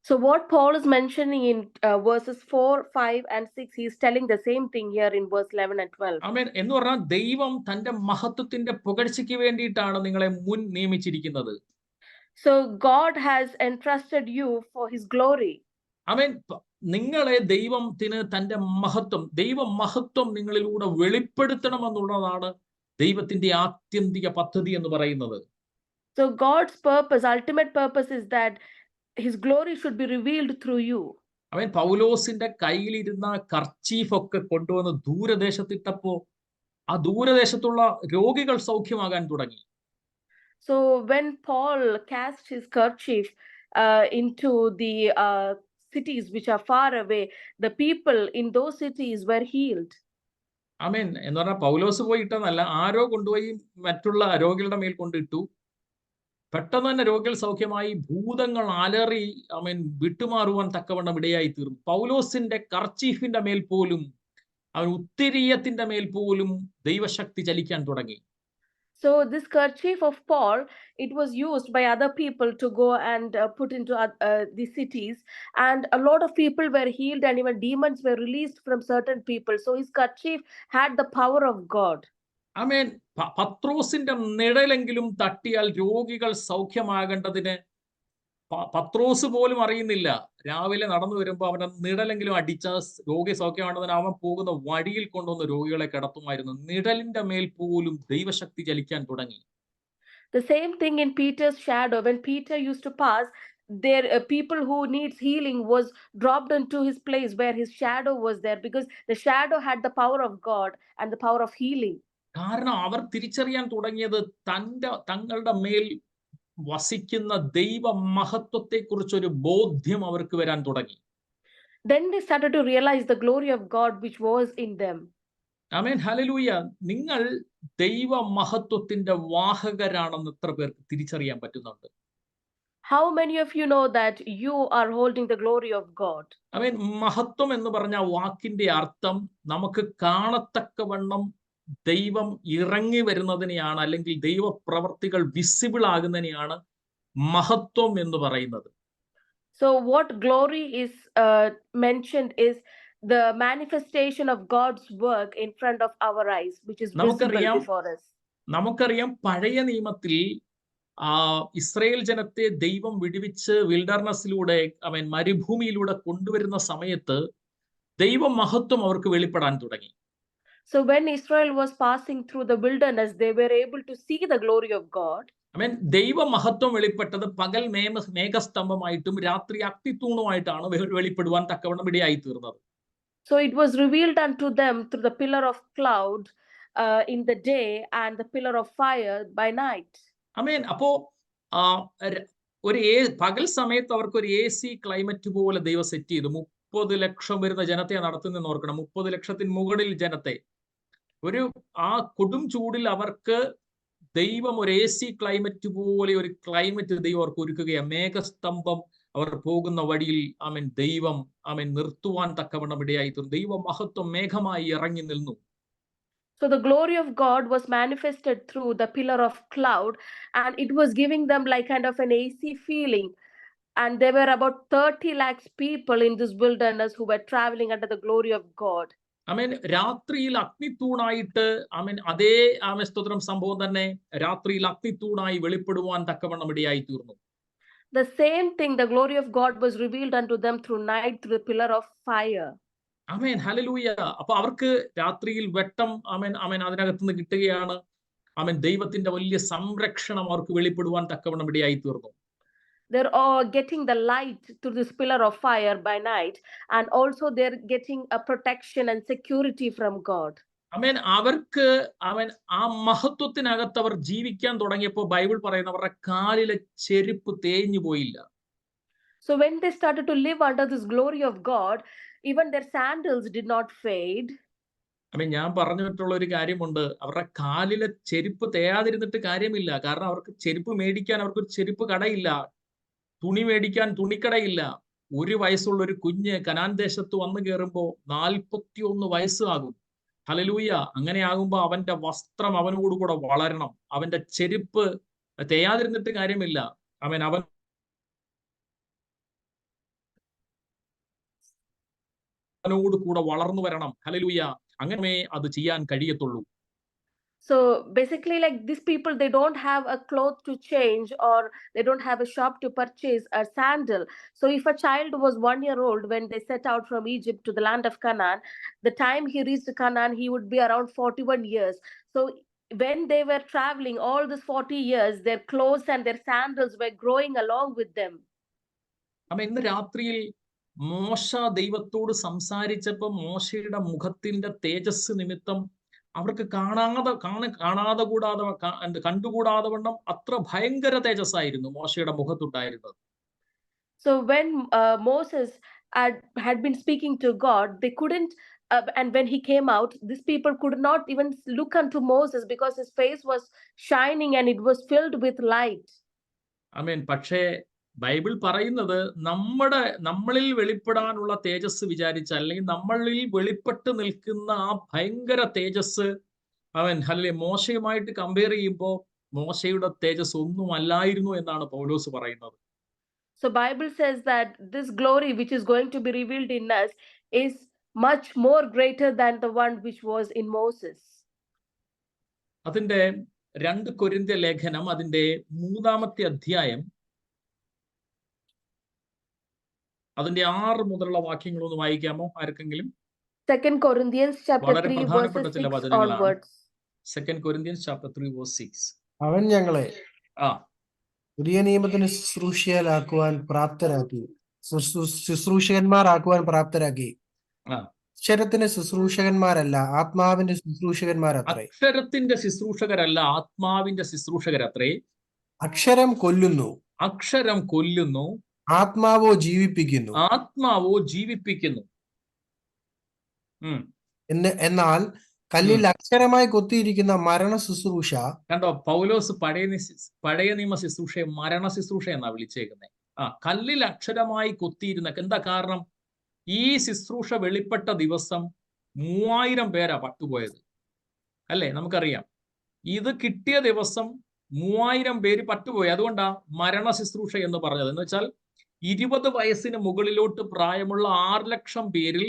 So what Paul is mentioning in verses 4, 5 and 6, he is telling the same thing here in verse 11 and 12. ആമേൻ. എന്ന് പറഞ്ഞാൽ ദൈവം തന്റെ മഹത്വത്തിന്റെ പുകഴ്ചയ്ക്ക് വേണ്ടിയിട്ടാണ് നിങ്ങളെ മുൻ നിയമിച്ചിരിക്കുന്നത്. So God has entrusted you for His glory. ആമേൻ. നിങ്ങളെ ദൈവത്തിന് തന്റെ ദൈവമഹത്വം നിങ്ങളിലൂടെ വെളിപ്പെടുത്തണമെന്നുള്ളതാണ് ദൈവത്തിന്റെ ആത്യന്തിക പദ്ധതി എന്ന് പറയുന്നത്. So God's purpose, ultimate purpose is that His glory should be revealed through you. അവൻ പൗലോസിന്റെ കയ്യിലിരുന്ന കർച്ചീഫ് ഒക്കെ കൊണ്ടുവന്ന് ദൂരദേശത്തിട്ടപ്പോ ആ ദൂരദേശത്തുള്ള രോഗികൾ സൗഖ്യമാകാൻ തുടങ്ങി. So when Paul cast his kerchief into the cities which are far away, the people in those cities were healed. ആമേൻ. എന്ന് പറഞ്ഞാൽ പൗലോസ് പോയി ഇട്ടതല്ല, ആരോ കൊണ്ടുപോയി മറ്റുള്ള രോഗികളുടെ മേൽ കൊണ്ടിട്ടു. പെട്ടെന്ന് തന്നെ രോഗികൾ സൗഖ്യമായി, ഭൂതങ്ങൾ അലറി ആമേൻ വിട്ടുമാറുവാൻ തക്കവണ്ണം ഇടയായി തീർന്നു. പൗലോസിന്റെ കർച്ചീഫിന്റെ മേൽ പോലും, അവൻ ഉത്തിരീയത്തിന്റെ മേൽ പോലും ദൈവശക്തി ചലിക്കാൻ തുടങ്ങി. So this kerchief of Paul, it was used by other people to go and put into the cities, and a lot of people were healed, and even demons were released from certain people. So his kerchief had the power of God. ആമേൻ. പത്രോസിന്റെ നിഴലെങ്കിലും തട്ടിയാൽ രോഗികൾ സൗഖ്യമാകേണ്ടതിന് പത്രോസ് പോലും അറിയുന്നില്ല. രാവിലെ നടന്നു വരുമ്പോൾ അവന്റെ നിഴലെങ്കിലും അടിച്ച രോഗി സൗഖ്യമാണെന്നതിന് അവൻ പോകുന്ന വഴിയിൽ കൊണ്ടുവന്ന് രോഗികളെ കിടത്തുമായിരുന്നു. നിഴലിന്റെ മേൽ പോലും ദൈവശക്തി ചലിക്കാൻ തുടങ്ങി. The same thing in Peter's shadow. When Peter used to pass, there people who needs healing was dropped into his place where his shadow was there, because the shadow had the power of God and the power of healing. കാരണം അവർ തിരിച്ചറിയാൻ തുടങ്ങിയത് തങ്ങളുടെ മേൽ വസിക്കുന്ന ദൈവ മഹത്വത്തെ കുറിച്ചൊരു ബോധ്യം അവർക്ക് വരാൻ തുടങ്ങി. Then they started to realize the glory of God which was in them. Amen. Hallelujah. നിങ്ങൾ ദൈവ മഹത്വത്തിന്റെ വാഹകരാണെന്ന് എത്ര പേർക്ക് തിരിച്ചറിയാൻ പറ്റുന്നുണ്ട്? How many of you know that you are holding the glory of God? ആമേൻ. മഹത്വം എന്ന് പറഞ്ഞ വാക്കിന്റെ അർത്ഥം നമുക്ക് കാണത്തക്കവണ്ണം ദൈവം ഇറങ്ങി വരുന്നതിനെയാണ്, അല്ലെങ്കിൽ ദൈവപ്രവർത്തികൾ വിസിബിൾ ആകുന്നതിനെയാണ് മഹത്വം എന്ന് പറയുന്നത്. So what glory is mentioned is the manifestation of God's work in front of our eyes, which is visible before us. നമുക്കറിയാം, പഴയ നിയമത്തിൽ ഇസ്രായേൽ ജനത്തെ ദൈവം വിടുവിച്ച് വിൽഡർനെസ്സിലൂടെ അവൻ മരുഭൂമിയിലൂടെ കൊണ്ടുവരുന്ന സമയത്ത് ദൈവമഹത്വം അവർക്ക് വെളിപ്പെടാൻ തുടങ്ങി. So when Israel was passing through the wilderness, they were able to see the glory of God. ആമേൻ. ദൈവമഹത്വം വെളിപ്പെട്ടത് പകൽ മേഘസ്തംഭമായിട്ടും രാത്രി അഗ്നിത്തൂണുമായിട്ടാണ് വെളിപ്പെടുവാൻ തക്കവണ്ണം ഇടയായി തീർന്നത്. So it was revealed unto them through the pillar of cloud in the day and the pillar of fire by night. ആമേൻ. അപ്പോ ഒരു പകൽ സമയത്ത് അവർക്ക് ഒരു AC ക്ലൈമറ്റ് പോലെ ദൈവം സെറ്റ് ചെയ്തു. 30 ലക്ഷം വരുന്ന ജനത്തെ നടത്തുന്നെന്ന് ഓർക്കണം. 30 ലക്ഷത്തിന് മുകളിൽ ജനത്തെ ആ കൊടും ചൂടിൽ അവർക്ക് ദൈവം ഒരു AC ക്ലൈമറ്റ് പോലെ ഒരു ക്ലൈമറ്റ് ദൈവം അവർക്ക് ഒരുക്കുകയാണ്. മേഘസ്തംഭം അവർ പോകുന്ന വഴിയിൽ ദൈവം നിർത്തുവാൻ തക്കവണ്ണം ഇടയായി തീർന്നു. ദൈവ മഹത്വം മേഘമായി ഇറങ്ങി നിന്നു. So the glory of God was manifested through the pillar of cloud, and it was giving them like kind of an AC feeling. And there were about 30 lakhs people in this wilderness who were traveling under the glory of God. ആമേൻ. രാത്രിയിൽ അഗ്നിത്തൂണായിട്ട് അതേ സ്തോത്രം സംഭവം തന്നെ രാത്രിയിൽ അഗ്നിത്തൂണായി വെളിപ്പെടുവാൻ തക്കവണ്ണം ഇടയായി തീർന്നു. The same thing, the glory of God was revealed unto them through night through the pillar of fire. Amen. Hallelujah. അപ്പൊ അവർക്ക് രാത്രിയിൽ വെട്ടം അതിനകത്തുനിന്ന് കിട്ടുകയാണ്. ദൈവത്തിന്റെ വലിയ സംരക്ഷണം അവർക്ക് വെളിപ്പെടുവാൻ തക്കവണ്ണം ഇടയായി തീർന്നു. they're all getting the light through this pillar of fire by night, and also they're getting a protection and security from God. അവർക്ക് ആ മഹത്വത്തിനകത്ത് അവർ ജീവിക്കാൻ തുടങ്ങിയപ്പോൾ ബൈബിൾ പറയുന്ന അവരുടെ കാലിലെ ചെരുപ്പ് തേഞ്ഞു പോയില്ല. So when they started to live under this glory of God, even their sandals did not fade. ഞാൻ പറഞ്ഞിട്ടുള്ള ഒരു കാര്യമുണ്ട്, അവരുടെ കാലിലെ ചെരുപ്പ് തേയാതിരുന്നിട്ട് കാര്യമില്ല. കാരണം അവർക്ക് ചെരുപ്പ് മേടിക്കാൻ അവർക്കൊരു ചെരുപ്പ് കടയില്ല, തുണി മേടിക്കാൻ തുണിക്കടയില്ല. 1 വയസ്സുള്ള ഒരു കുഞ്ഞ് കനാൻ ദേശത്ത് വന്നു കയറുമ്പോൾ 41 വയസ്സാകും. ഹല്ലേലൂയ. അങ്ങനെയാകുമ്പോൾ അവന്റെ വസ്ത്രം അവനോട് കൂടെ വളരണം, അവന്റെ ചെരുപ്പ് തേയാതിരുന്നിട്ട് കാര്യമില്ല. അവനോട് കൂടെ വളർന്നു വരണം. ഹല്ലേലൂയ. അങ്ങനെ അത് ചെയ്യാൻ കഴിയത്തുള്ളൂ. So basically, like these people, they don't have a cloth to change, or they don't have a shop to purchase a sandal. So if a child was 1 year old when they set out from Egypt to the land of Canaan, the time he reached Canaan, he would be around 41 years. So when they were traveling all these 40 years, their clothes and their sandals were growing along with them. ഇന്ന് രാത്രിയിൽ മോശ ദൈവത്തോട് സംസാരിച്ചപ്പോൾ മോശയുടെ മുഖത്തിന്റെ തേജസ് നിമിത്തം അവർക്ക് കണ്ടുകൂടാതെ വണ്ണം അത്ര ഭയങ്കര തേജസ്സായിരുന്നു മോശയുടെ മുഖത്തുണ്ടായിരുന്നത്. So when Moses had been speaking to God, they couldn't, and when he came out, these people could not even look unto Moses because his face was shining and it was filled with light. പക്ഷേ Bible പറയുന്നത് നമ്മളിൽ വെളിപ്പെടാനുള്ള തേജസ് വിചാരിച്ച, അല്ലെങ്കിൽ നമ്മളിൽ വെളിപ്പെട്ട് നിൽക്കുന്ന ആ ഭയങ്കര തേജസ് മോശയുമായിട്ട് കമ്പയർ ചെയ്യുമ്പോൾ മോശയുടെ തേജസ് ഒന്നും അല്ലായിരുന്നു എന്നാണ് പൗലോസ് പറയുന്നത്. So Bible says that this glory which is going to be revealed in us is much more greater than the one which was in Moses. അതിന്റെ 2 കൊരിന്ത്യർ ലേഖനം അതിന്റെ 3-ാമത്തെ അധ്യായം അതിന്റെ 6 മുതലുള്ള വാക്യങ്ങൾ ഒന്ന് വായിക്കാമോ ആർക്കെങ്കിലും? 2 Corinthians chapter 3 verses 6 onwards. 2 Corinthians chapter 3 verse 6. അവൻ ഞങ്ങളെ പുതിയ നിയമത്തിന് ശുശ്രൂഷകന്മാരാക്കുവാൻ പ്രാപ്തരാക്കി. അക്ഷരത്തിന്റെ ശുശ്രൂഷകന്മാരല്ല, ആത്മാവിന്റെ ശുശ്രൂഷകന്മാരത്രേ. അക്ഷരത്തിന്റെ ശുശ്രൂഷകരല്ല, ആത്മാവിന്റെ ശുശ്രൂഷകരത്രേ. അക്ഷരം കൊല്ലുന്നു, ആത്മാവോ ജീവിപ്പിക്കുന്നു. എന്നാൽ കല്ലിൽ അക്ഷരമായി കൊത്തിയിരിക്കുന്ന മരണ ശുശ്രൂഷ. കണ്ടോ, പൗലോസ് പഴയ നിയമ ശുശ്രൂഷയെ മരണ ശുശ്രൂഷ എന്നാ വിളിച്ചേക്കുന്നത്. കല്ലിൽ അക്ഷരമായി കൊത്തിയിരുന്ന. എന്താ കാരണം? ഈ ശുശ്രൂഷ വെളിപ്പെട്ട ദിവസം 3000 പേരാ പട്ടുപോയത്, അല്ലേ? നമുക്കറിയാം. ഇത് കിട്ടിയ ദിവസം 3000 പേര് പട്ടുപോയി. അതുകൊണ്ടാ മരണ ശുശ്രൂഷ എന്ന് പറഞ്ഞത്. എന്ന് വെച്ചാൽ 20 വയസ്സിന് മുകളിലോട്ട് പ്രായമുള്ള 6 ലക്ഷം പേരിൽ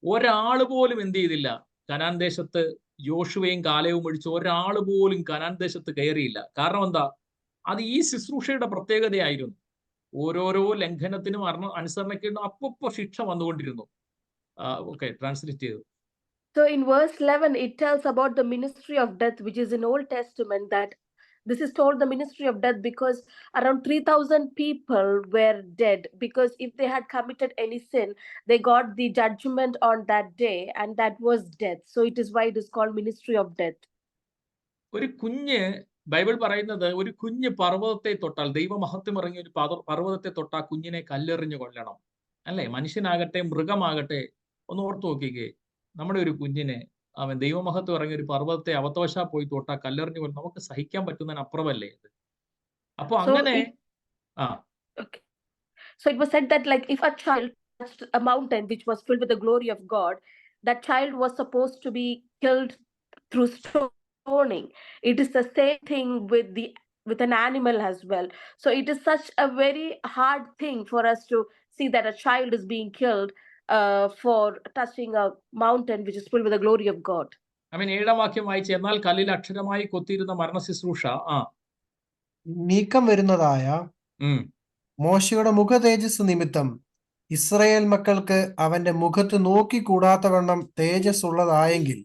ഒരാൾ പോലും എന്ത് ചെയ്തില്ല? കനാൻ ദേശത്ത് യോശുവയും കാലേവും ഒഴിച്ച് ഒരാൾ പോലും കനാൻ ദേശത്ത് കയറിയില്ല. കാരണം എന്താ? അത് ഈ ശുശ്രൂഷയുടെ പ്രത്യേകതയായിരുന്നു. ഓരോരോ ലംഘനത്തിനും അനുസരണക്കേണ്ടും അപ്പൊ ശിക്ഷ വന്നുകൊണ്ടിരുന്നു. ഓക്കെ, ട്രാൻസ്ലേറ്റ് ചെയ്തു. So in verse 11 it tells about the ministry of death, which is in Old Testament, that this is called the ministry of death because around 3000 people were dead, because if they had committed any sin, they got the judgment on that day, and that was death. So it is why it is called ministry of death. ഒരു കുഞ്ഞ്, Bible പറയുന്നത്, ഒരു കുഞ്ഞ് പർവ്വതത്തെ തൊട്ടാൽ, ദൈവമഹത്വം ഇറങ്ങിയ ഒരു പർവ്വതത്തെ തൊട്ടാൽ കുഞ്ഞിനെ കല്ലെറിഞ്ഞു കൊല്ലണം, അല്ലേ? മനുഷ്യനാകട്ടെ മൃഗമാകട്ടെ, ഒന്ന് ഓർത്തു നോക്കിക്കേ. നമ്മുടെ ഒരു കുഞ്ഞിനെ അവൻ ദൈവമഹത്വം ഇറങ്ങിയ ഒരു പർവ്വതത്തെ അവതവശാ പോയി തൊട്ടാ കല്ലെറിഞ്ഞു കൊല്ലണം. നമുക്ക് സഹിക്കാൻ പറ്റുന്നതിന് അപ്പുറമല്ലേ ഇത്? അപ്പൊ അങ്ങനെ So it was said that, like, if a child touched a mountain which was filled with the glory of God, that child was supposed to be killed through stoning. It is the same thing with an animal as well. So it is such a very hard thing for us to see that a child is being killed for touching a mountain which is filled with the glory of God. 7-ാം വാക്യം വായിച്ച്, എന്നാൽ കല്ലിൽ അക്ഷരമായി കൊത്തിയിരുന്ന മരണ ശുശ്രൂഷ നീക്കം വരുന്നതായ മോശയുടെ മുഖ തേജസ് നിമിത്തം ഇസ്രായേൽ മക്കൾക്ക് അവന്റെ മുഖത്ത് നോക്കി കൂടാത്തവണ്ണം തേജസ് ഉള്ളതായെങ്കിൽ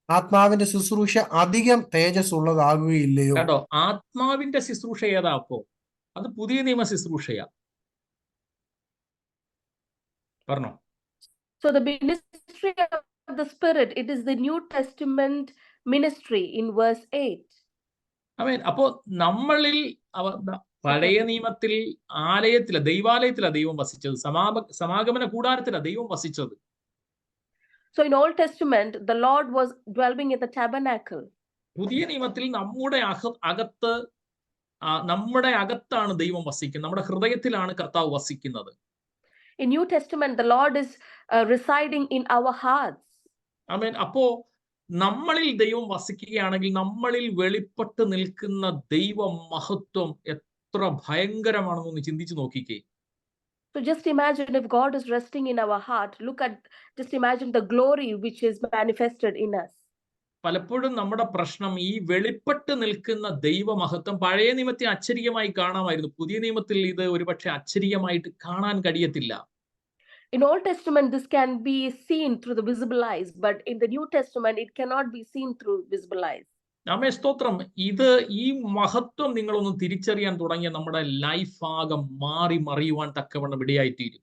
ആത്മാവിന്റെ ശുശ്രൂഷ അധികം തേജസ് ഉള്ളതാകുകയില്ലയോ? കേട്ടോ, ആത്മാവിന്റെ ശുശ്രൂഷ ഏതാ? അപ്പോ അത് പുതിയ നിയമ ശുശ്രൂഷയാ. പറഞ്ഞോ. So the ministry of the Spirit, it is the New Testament ministry in verse 8. ആമേൻ. അപ്പോ നമ്മളിൽ പഴയ നിയമത്തിൽ ദൈവാലയത്തിലാ ദൈവം വസിച്ചത്, സമാഗമന കൂടാരത്തിലാ ദൈവം വസിച്ചത്. So in Old Testament, the Lord was dwelling in the tabernacle. പുതിയ നിയമത്തിൽ നമ്മുടെ അകത്താണ് ദൈവം വസിക്കുന്നത്, നമ്മുടെ ഹൃദയത്തിലാണ് കർത്താവ് വസിക്കുന്നത്. In New Testament, the Lord is residing in our hearts. ആമേൻ. അപ്പോ നമ്മളിൽ ദൈവം വസിക്കുകയാണെങ്കിൽ നമ്മളിൽ വെളിപ്പെട്ട് നിൽക്കുന്ന ദൈവ മഹത്വം എത്ര ഭയങ്കരമാണെന്നൊന്ന് ചിന്തിച്ചു നോക്കിക്കേ. So just imagine if God is resting in our heart, just imagine the glory which is manifested in us. പലപ്പോഴും നമ്മുടെ പ്രശ്നം ഈ വെളിപ്പെട്ട് നിൽക്കുന്ന ദൈവമഹത്വം പഴയ നിയമത്തെ അക്ഷരീയമായി കാണാമായിരുന്നു, പുതിയ നിയമത്തിൽ ഇത് ഒരുപക്ഷെ അക്ഷരീയമായിട്ട് കാണാൻ കഴിയത്തില്ല. In Old Testament, this can be seen through the visible eyes, but in the New Testament, it cannot be seen through visible eyes. ആമേൻ, സ്തോത്രം. ഈ മഹത്വം നിങ്ങളൊന്ന് തിരിച്ചറിയാൻ തുടങ്ങിയ നമ്മുടെ ലൈഫ് ആകെ മാറി മറിയുവാൻ തക്കവണ്ണം ഇടയായിത്തീരും.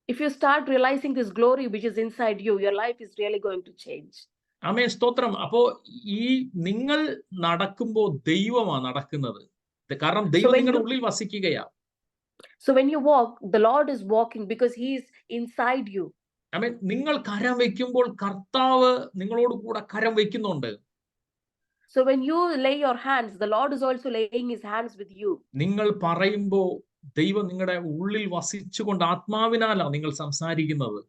If you start realizing this glory which is inside you, your life is really going to change. ആമേൻ, സ്തോത്രം. അപ്പോ നിങ്ങൾ നടക്കുമ്പോൾ ദൈവമാണ് നടക്കുന്നത്, കാരണം ദൈവം നിങ്ങളുടെ ഉള്ളിൽ വസിക്കുകയാ. So when you walk, the Lord is walking because he is inside you. ആമേൻ. നിങ്ങൾ കരം വയ്ക്കുമ്പോൾ കർത്താവ് നിങ്ങളോട് കൂടെ കരം വയ്ക്കുന്നുണ്ട്. So when you lay your hands, the Lord is also laying his hands with you. നിങ്ങൾ പറയുമ്പോൾ ദൈവം നിങ്ങളുടെ ഉള്ളിൽ വസിച്ചുകൊണ്ട് ആത്മാവിനാലാണ് നിങ്ങൾ സംസാരിക്കുന്നത്.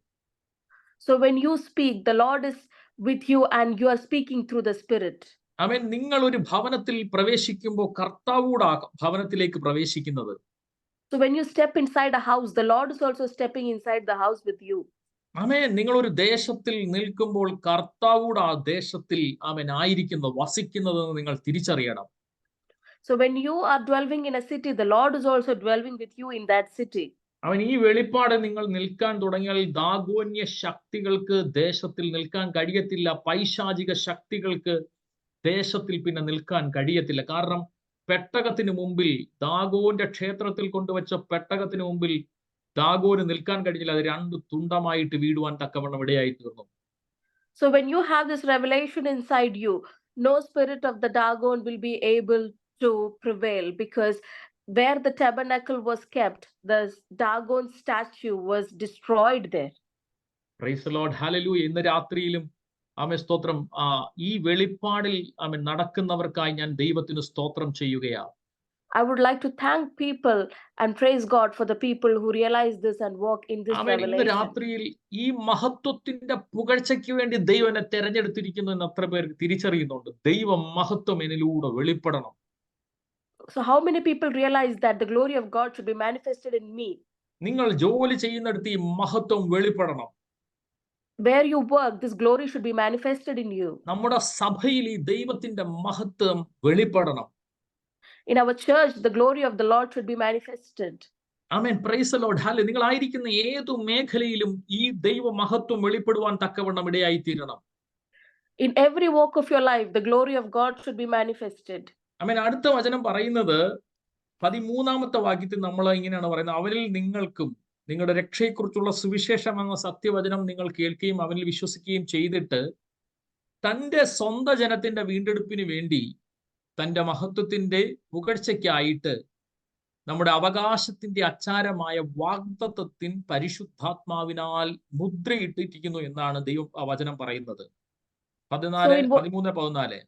So when you speak, the Lord is with you and you are speaking through the Spirit. ആമേൻ. നിങ്ങൾ ഒരു ഭവനത്തിൽ പ്രവേശിക്കുമ്പോൾ കർത്താവൂടെ ഭവനത്തിലേക്ക് പ്രവേശിക്കുന്നത്. So when you step inside a house, the Lord is also stepping inside the house with you. ആമേൻ. നിങ്ങൾ ഒരു ദേശത്തിൽ നിൽക്കുമ്പോൾ കർത്താവൂടെ ആ ദേശത്തിൽ ആമേൻ ആയിരിക്കുന്നത്, വസിക്കുന്നതെന്ന് നിങ്ങൾ തിരിച്ചറിയണം. So when you are dwelling in a city, the Lord is also dwelling with you in that city. അവൻ ഈ വെളിപ്പാട് നിങ്ങൾ നിൽക്കാൻ തുടങ്ങിയാൽ ദാഗോന്യ ശക്തികൾക്ക് ദേശത്തിൽ നിൽക്കാൻ കഴിയത്തില്ല, പൈശാചിക ശക്തികൾക്ക് ദേശത്തിൽ പിന്നെ നിൽക്കാൻ കഴിയത്തില്ല. കാരണം പെട്ടകത്തിന് മുമ്പിൽ, ദാഗോന്റെ ക്ഷേത്രത്തിൽ കൊണ്ടുവച്ച പെട്ടകത്തിന് മുമ്പിൽ ദാഗോന് നിൽക്കാൻ കഴിഞ്ഞില്ല, അത് രണ്ട് തുണ്ടമായിട്ട് വീടുവാൻ തക്കവണ്ണം ഇടയായി തീർന്നു. So when you have this revelation inside you, no spirit of the Dagon will be able to prevail, because where the tabernacle was kept, the Dagon statue was destroyed there. Praise the Lord. Hallelujah. ഇന്ന് രാത്രിയിലും ആമേൻ, സ്തോത്രം. ഈ വെളിപ്പാടിൽ ആമേൻ നടക്കുന്നവർക്കായി ഞാൻ ദൈവത്തിന് സ്തോത്രം ചെയ്യുകയാണ്. I would like to thank people and praise God for the people who realize this and walk in this revelation. ഇന്ന് രാത്രിയിൽ ഈ മഹത്വത്തിന്റെ പുകഴ്ചയ്ക്ക് വേണ്ടി ദൈവം എന്നെ തെരഞ്ഞെടുത്തിരിക്കുന്നു എന്ന് എത്ര പേർ തിരിച്ചറിയുന്നുണ്ട്? ദൈവ മഹത്വം എന്നിലൂടെ വെളിപ്പെടണം. So how many people realize that the glory of God should be manifested in me? നിങ്ങൾ ജോലി ചെയ്യുന്നിടത്ത് ഈ മഹത്വം വെളിപ്പെടണം. Where you work, this glory should be manifested in you. നമ്മുടെ സഭയിൽ ഈ ദൈവത്തിന്റെ മഹത്വം വെളിപ്പെടണം. In our church, the glory of the Lord should be manifested. Amen. Praise the Lord. Hallelujah. നിങ്ങൾ ആയിരിക്കുന്ന ഏതു മേഖലയിലും ഈ ദൈവ മഹത്വം വെളിപ്പെടുവാൻ തക്കവണ്ണം ഇടയായി തീരണം. In every walk of your life, the glory of God should be manifested. ആമേൻ. അടുത്ത വചനം പറയുന്നത് 13ാമത്തെ വാക്യത്തിൽ നമ്മൾ ഇങ്ങനെയാണ് പറയുന്നത്, അവരിൽ നിങ്ങൾക്കും നിങ്ങളുടെ രക്ഷയെക്കുറിച്ചുള്ള സുവിശേഷം എന്ന സത്യവചനം നിങ്ങൾ കേൾക്കുകയും അവനിൽ വിശ്വസിക്കുകയും ചെയ്തിട്ട് തൻ്റെ സ്വന്തം ജനത്തിന്റെ വീണ്ടെടുപ്പിന് വേണ്ടി തൻ്റെ മഹത്വത്തിന്റെ പുകഴ്ചയ്ക്കായിട്ട് നമ്മുടെ അവകാശത്തിന്റെ അച്ചാരമായ വാഗ്ദത്തത്തിൻ പരിശുദ്ധാത്മാവിനാൽ മുദ്രയിട്ടിരിക്കുന്നു എന്നാണ് ദൈവം ആ വചനം പറയുന്നത്. 13-14.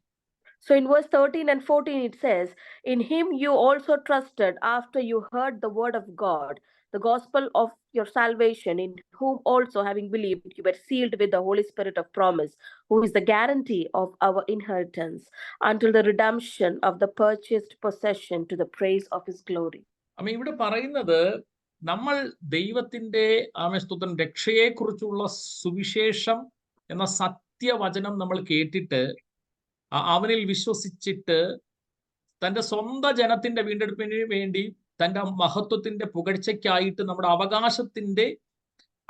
So in verse 13 and 14 it says, in him you also trusted after you heard the word of God, the gospel of your salvation, in whom also having believed you were sealed with the Holy Spirit of promise, who is the guarantee of our inheritance until the redemption of the purchased possession to the praise of his glory. ആമേൻ. ഇവിടെ പറയുന്നത് നമ്മൾ ദൈവത്തിന്റെ ആമേൻ രക്ഷയെക്കുറിച്ചുള്ള സുവിശേഷം എന്ന സത്യവചനം നമ്മൾ കേട്ടിട്ട് അവനിൽ വിശ്വസിച്ചിട്ട് തൻ്റെ സ്വന്തം ജനത്തിന്റെ വീണ്ടെടുപ്പിന് വേണ്ടി തൻ്റെ മഹത്വത്തിന്റെ പുകഴ്ചയ്ക്കായിട്ട് നമ്മുടെ അവകാശത്തിന്റെ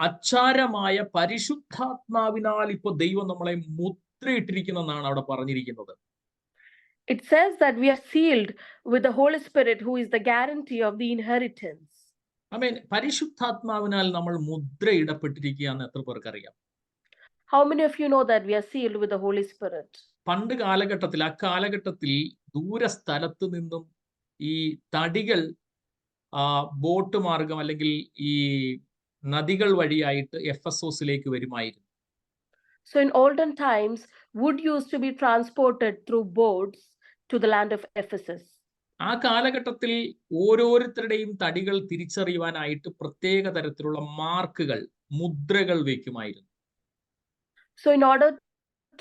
അച്ചാരമായ പരിശുദ്ധാത്മാവിനാൽ ഇപ്പോൾ ദൈവം നമ്മളെ മുദ്രയിട്ടിരിക്കുന്നെന്നാണ് അവിടെ പറഞ്ഞിരിക്കുന്നത്. It says that we are sealed with the Holy Spirit, who is the guarantee of the inheritance. പരിശുദ്ധാത്മാവിനാൽ നമ്മൾ മുദ്രയിടപ്പെട്ടിരിക്കുകയെന്ന് എത്ര പേർക്കറിയാം? How many of you know that we are sealed with the Holy Spirit? പണ്ട് കാലഘട്ടത്തിൽ, അക്കാലഘട്ടത്തിൽ ദൂരസ്ഥലത്ത് നിന്നും ഈ തടികൾ ബോട്ട് മാർഗം അല്ലെങ്കിൽ ഈ നദികൾ വഴിയായിട്ട് എഫെസോസിലേക്ക് വരുമായിരുന്നു. So in olden times, wood used to be transported through boats to the land of Ephesus. ആ കാലഘട്ടത്തിൽ ഓരോരുത്തരുടെയും തടികൾ തിരിച്ചറിയുവാനായിട്ട് പ്രത്യേക തരത്തിലുള്ള മാർക്കുകൾ, മുദ്രകൾ വയ്ക്കുമായിരുന്നു. So in order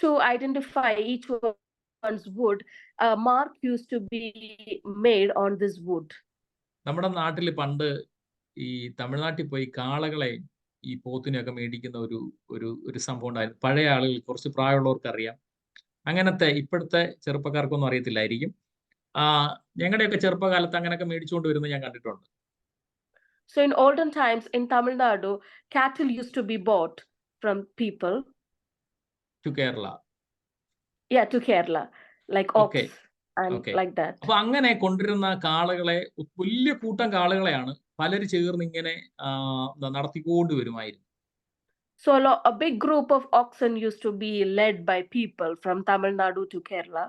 to identify each one's wood, a mark used to be made on this wood. നമ്മുടെ നാട്ടിൽ പണ്ട് ഈ തമിഴ്നാട്ടിൽ പോയി കാളകളെ ഈ പോത്തിനെയൊക്കെ മേടിക്കുന്ന ഒരു സംഭവം ഉണ്ടായിരുന്നു. പഴയ ആളുകൾ, കുറച്ച് പ്രായമുള്ളവർക്ക് അറിയാം. അങ്ങനത്തെ ഇപ്പോഴത്തെ ചെറുപ്പക്കാർക്കൊന്നും അറിയത്തില്ലായിരിക്കും. ഞങ്ങളുടെയൊക്കെ ചെറുപ്പകാലത്ത് അങ്ങനെയൊക്കെ മേടിച്ചുകൊണ്ട് വരുന്നത് ഞാൻ കണ്ടിട്ടുണ്ട്. So in olden times in Tamil Nadu, cattle used to be bought from people to Kerala. Yeah, to Kerala, like ox and like that. അപ്പൊ അങ്ങനെ കൊണ്ടുവരുന്ന കാളകളെ, വലിയ കൂട്ടം കാളകളെയാണ് പലര് ചേർന്ന് ഇങ്ങനെ നടത്തിക്കൊണ്ട് വരുമായിരുന്നു. So a big group of oxen used to be led by people from Tamil Nadu to Kerala.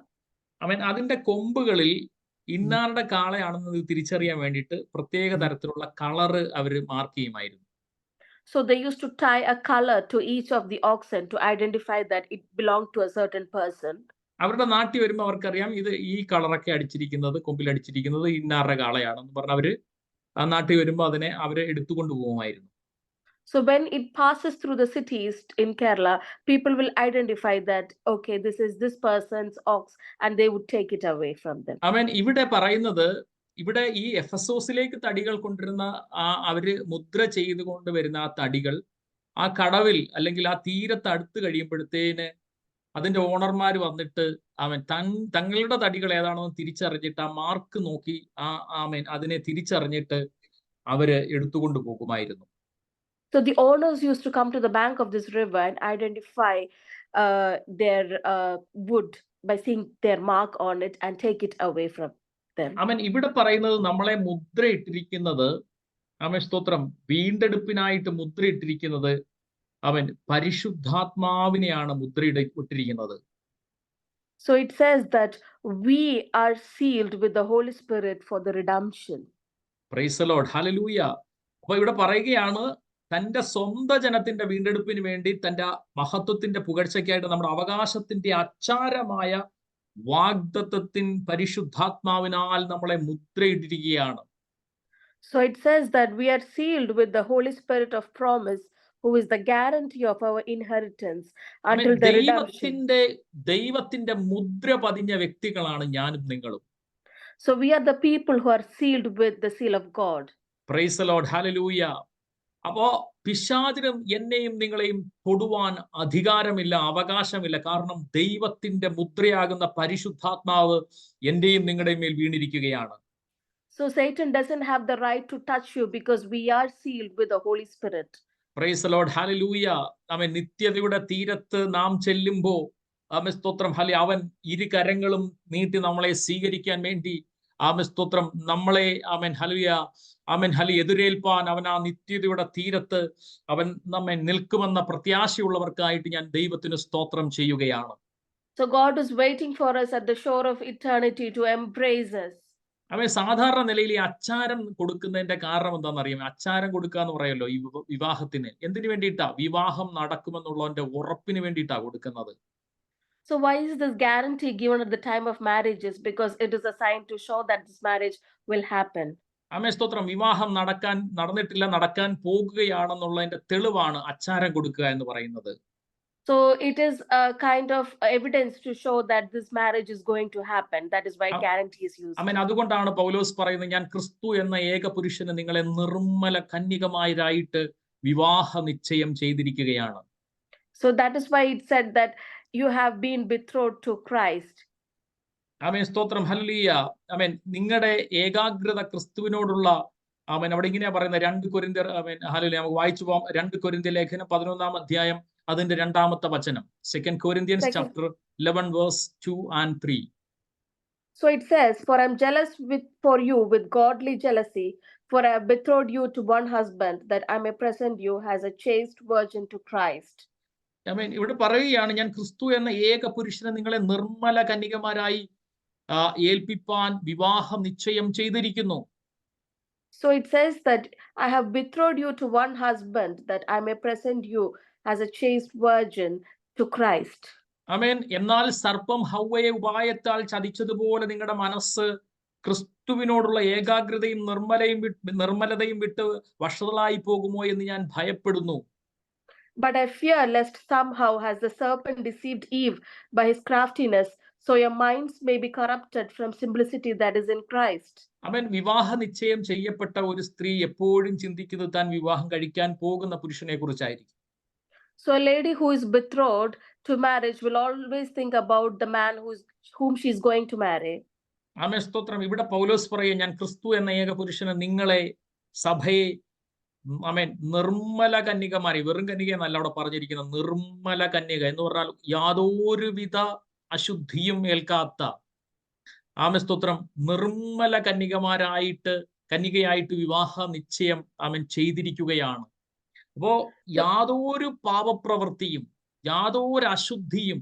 അതിന്റെ കൊമ്പുകളിൽ ഇന്നാരുടെ കാളയാണെന്നത് തിരിച്ചറിയാൻ വേണ്ടിയിട്ട് പ്രത്യേക തരത്തിലുള്ള കളറ് അവര് മാർക്ക് ചെയ്യുമായിരുന്നു. So they used to tie a color to each of the oxen to identify that it belonged to a certain person. അവരുടെ നാട്ടിൽ വരുമ്പോൾ അവർക്കറിയാം ഇത് ഈ കളറൊക്കെ അടിച്ചിരിക്കുന്നത്, കൊമ്പിൽ അടിച്ചിരിക്കുന്നത് ഇന്നാരുടെ കാളയാണെന്ന് പറഞ്ഞ് അവര് ആ നാട്ടിൽ വരുമ്പോൾ അതിനെ അവരെ എടുത്തുകൊണ്ട് പോകുമായിരുന്നു. So when it passes through the cities in Kerala, people will identify that, okay, this is this person's ox, and they would take it away from them. ഇവിടെ പറയുന്നത്, ഇവിടെ ഈ എഫെസോസിലേക്ക് തടികൾ കൊണ്ടുവരുന്ന അവര് മുദ്ര ചെയ്തുകൊണ്ട് വരുന്ന ആ തടികൾ ആ കടവിൽ അല്ലെങ്കിൽ ആ തീരത്ത് അടുത്ത് കഴിയുമ്പോഴത്തേന് അതിന്റെ ഓണർമാർ വന്നിട്ട് തങ്ങളുടെ തടികൾ ഏതാണെന്ന് തിരിച്ചറിഞ്ഞിട്ട് ആ മാർക്ക് നോക്കി അതിനെ തിരിച്ചറിഞ്ഞിട്ട് അവര് എടുത്തുകൊണ്ട് പോകുമായിരുന്നു. So the owners used to come to the bank of this river and identify their wood by seeing their mark on it and take it away from them. ഇവിടെ പറയുന്നത് നമ്മളെ മുദ്രയിട്ടിരിക്കുന്നത്, സ്തോത്രം, വീണ്ടെടുപ്പിനായിട്ട് മുദ്രയിട്ടിരിക്കുന്നത് പരിശുദ്ധാത്മാവിനെയാണ് മുദ്രയിട്ടിരിക്കുന്നത്. So it says that we are sealed with the Holy Spirit for the redemption. Praise the Lord. Hallelujah. അപ്പോൾ ഇവിടെ പറയുകയാണ്, തന്റെ സ്വന്തം ജനത്തിന്റെ വീണ്ടെടുപ്പിന് വേണ്ടി തന്റെ മഹത്വത്തിന്റെ പുകഴ്ചയ്ക്കായിട്ട് നമ്മുടെ അവകാശത്തിന്റെ അച്ചാരമായ വാഗ്ദത്തത്തിൻ പരിശുദ്ധാത്മാവിനാൽ നമ്മളെ മുദ്രയിട്ടിരിക്കുകയാണ്. So it says that we are sealed with the Holy Spirit of promise, who is the guarantee of our inheritance until the redemption. ദൈവത്തിന്റെ മുദ്ര പതിഞ്ഞ വ്യക്തികളാണ് ഞാനും നിങ്ങളും. So we are the people who are sealed with the seal of God. Praise the Lord. Hallelujah. അപ്പോ പിശാചിനും എന്നെയും നിങ്ങളെയും തൊടുവാൻ അധികാരമില്ല, അവകാശമില്ല. കാരണം ദൈവത്തിന്റെ മുദ്രയാകുന്ന പരിശുദ്ധാത്മാവ് എന്റെയും നിങ്ങളുടെയും മേൽ വീണിരിക്കുകയാണ്. So Satan doesn't have the right to touch you because we are sealed with the Holy Spirit. Praise the Lord. Hallelujah. നിത്യതയുടെ തീരത്ത് നാം ചെല്ലുമ്പോ സ്തോത്രം, അവൻ ഇരു കരങ്ങളും നീട്ടി നമ്മളെ സ്വീകരിക്കാൻ വേണ്ടി സ്തോത്രം നമ്മളെ എതിരേൽപ്പാൻ അവൻ ആ നിത്യതയുടെ തീരത്ത് അവൻ നമ്മെ നിൽക്കുമെന്ന പ്രത്യാശയുള്ളവർക്കായിട്ട് ഞാൻ ദൈവത്തിന് സ്തോത്രം ചെയ്യുകയാണ്. So God is waiting for us at the shore of eternity to embrace us. സാധാരണ നിലയിൽ ഈ അച്ചാരം കൊടുക്കുന്നതിന്റെ കാരണം എന്താണെന്നറിയാം? അച്ചാരം കൊടുക്കുക എന്ന് പറയല്ലോ ഈ വിവാഹത്തിന്. എന്തിനു വേണ്ടിയിട്ടാ? വിവാഹം നടക്കുമെന്നുള്ളതിന്റെ ഉറപ്പിന് വേണ്ടിയിട്ടാ കൊടുക്കുന്നത്. So why is this guarantee given at the time of marriages? Because it is a sign to show that this marriage will happen. സ്തോത്രം, വിവാഹം നടന്നിട്ടില്ല, നടക്കാൻ പോകുകയാണെന്നുള്ളതിന്റെ തെളിവാണ് അച്ചാരം കൊടുക്കുക എന്ന് പറയുന്നത്. So it is a kind of evidence to show that this marriage is going to happen. That is why guarantee is used. അതുകൊണ്ടാണ് പൗലോസ് പറയുന്നത്, ഞാൻ ക്രിസ്തു എന്ന ഏക പുരുഷന് നിങ്ങളെ നിർമ്മല കന്യകമാരായിട്ട് വിവാഹ നിശ്ചയം ചെയ്തിരിക്കുകയാണ്. So that is why it said that you have been betrothed to Christ. സ്തോത്രം. ഹല്ലേലൂയ. നിങ്ങളുടെ ഏകാഗ്രത ക്രിസ്തുവിനോടുള്ള അവിടെ ഇങ്ങനെയാ പറയുന്നത്, 2 കൊരിന്ത്യർ ഹല്ലേലൂയ, നമുക്ക് വായിച്ചു പോകാം. 2 കൊരിന്ത്യർ ലേഖനം 11-ാം അധ്യായം അതിന്റെ 2-ാമത്തെ വചനം. 2 Corinthians chapter 11 verse 2 and 3. So it says, for I'm jealous for you with godly jealousy, for I have betrothed you to one husband, that I may present you as a chaste virgin to Christ. ഇവിടെ പറയുകയാണ്, ഞാൻ ക്രിസ്തു എന്ന ഏക പുരുഷനെ നിങ്ങളെ നിർമ്മല കന്യകമാരായി ഏൽപ്പിപ്പാൻ വിവാഹം നിശ്ചയം ചെയ്തിരിക്കുന്നു. So it says that I have betrothed you to one husband, that I may present you as a chaste virgin to Christ. ആമേൻ. എന്നാൽ സർപ്പം ഹവ്വയെ ഉപായത്താൽ ചതിച്ചതുപോലെ നിങ്ങളുടെ മനസ്സ് ക്രിസ്തുവിനോടുള്ള ഏകാഗ്രതയും നിർമ്മലതയും വിട്ട് വഷളായി പോകുമോ എന്ന് ഞാൻ ഭയപ്പെടുന്നു. But I fear lest somehow, as the serpent deceived Eve by his craftiness, so your minds may be corrupted from simplicity that is in Christ. അവൻ വിവാഹ നിശ്ചയം ചെയ്യപ്പെട്ട ഒരു സ്ത്രീ എപ്പോഴും ചിന്തിക്കുന്നത് താൻ വിവാഹം കഴിക്കാൻ പോകുന്ന പുരുഷനെ കുറിച്ചായിരിക്കും. So a lady who is betrothed to marriage will always think about the man whom she is going to marry. ആമേൻ, സ്തോത്രം. ഇവിടെ പൗലോസ് പറയും, ഞാൻ ക്രിസ്തു എന്ന ഏക പുരുഷനെ നിങ്ങളെ സഭയെ ആമേൻ നിർമ്മല കന്യകമാരെ, വെറും കന്യക എന്നല്ല അവിടെ പറഞ്ഞിരിക്കുന്നത്, നിർമ്മല കന്യക എന്ന് പറഞ്ഞാൽ യാതൊരുവിധ അശുദ്ധിയും ഏൽക്കാത്ത, ആമേൻ സ്തോത്രം, നിർമ്മല കന്യകയായിട്ട് വിവാഹ നിശ്ചയം ആമേൻ ചെയ്തിരിക്കുകയാണ്. അപ്പോ യാതൊരു പാപപ്രവൃത്തിയും യാതൊരു അശുദ്ധിയും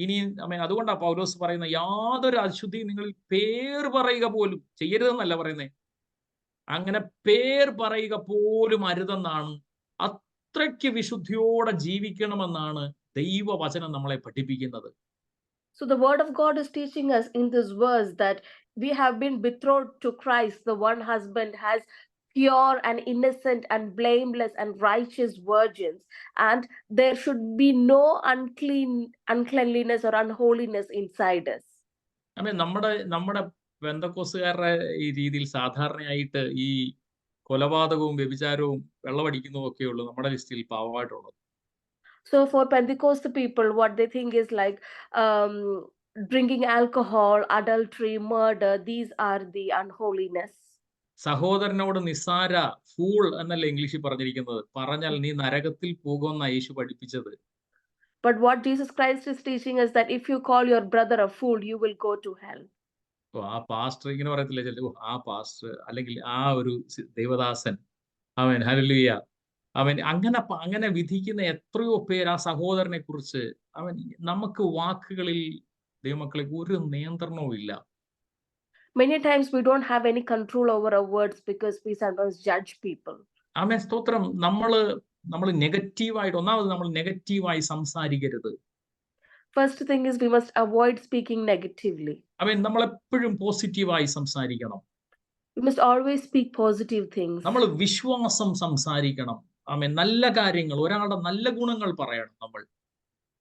ഇനി ആമേൻ, അതുകൊണ്ടാണ് പൗലോസ് പറയുന്നത് യാതൊരു അശുദ്ധിയും നിങ്ങൾ പേർ പറയുക പോലും ചെയ്യരുതെന്നല്ല പറയുന്നത്, അങ്ങനെ പേർ പറയുക പോലും അരുതെന്നാണ്. അത്രയ്ക്ക് വിശുദ്ധിയോടെ ജീവിക്കണമെന്നാണ് ദൈവവചനം നമ്മളെ പഠിപ്പിക്കുന്നത്. So the word of God is teaching us in this verse that we have been betrothed to Christ, the one husband, has pure and innocent and blameless and righteous virgins, and there should be no uncleanliness or unholiness inside us. ആമേൻ. നമ്മുടെ പെന്തക്കോസ്തുകാരുടെ ഈ രീതിയിൽ സാധാരണയായിട്ട് ഈ കൊലപാതകവും വ്യഭിചാരവും വെള്ളമടിക്കുന്നതും ഒക്കെ ഉള്ളൂ നമ്മുടെ ലിസ്റ്റിൽ പാവമായിട്ടുള്ളത്. So for Pentecostal people, what they think is like drinking alcohol, adultery, murder, these are the unholiness. സഹോദരനോട് നിസ്സാര, ഫൂൾ എന്നല്ല ഇംഗ്ലീഷിൽ പറഞ്ഞിരിക്കുന്നത്, പറഞ്ഞാൽ നീ നരകത്തിൽ പോകുമെന്നാണ് യേശു പഠിപ്പിച്ചത്. But what Jesus Christ is teaching us that if you call your brother a fool, you will go to hell. ആ പാസ്റ്റർ ഇങ്ങനെ പറയത്തില്ല, ആ പാസ്റ്റർ അല്ലെങ്കിൽ ആ ഒരു ദൈവദാസൻ, അവൻ ഹല്ലേലൂയ, അവൻ അങ്ങനെ വിധിക്കുന്ന എത്രയോ പേർ ആ സഹോദരനെ കുറിച്ച്. അവൻ നമുക്ക് വാക്കുകളിൽ ദൈവമക്കളെ ഒരു നിയന്ത്രണവും ഇല്ല. Many times we don't have any control over our words because we sometimes judge people. ആമേൻ, സ്തോത്രം. നമ്മൾ നെഗറ്റീവായിട്ട്, ഒന്നാമത് നമ്മൾ നെഗറ്റീവായി സംസാരിക്കരുത്. First thing is we must avoid speaking negatively. ആമേൻ. നമ്മൾ എപ്പോഴും പോസിറ്റീവായി സംസാരിക്കണം. We must always speak positive things. നമ്മൾ വിശ്വാസം സംസാരിക്കണം. ആമേൻ. നല്ല കാര്യങ്ങൾ, ഒരാളുടെ നല്ല ഗുണങ്ങൾ പറയണം നമ്മൾ.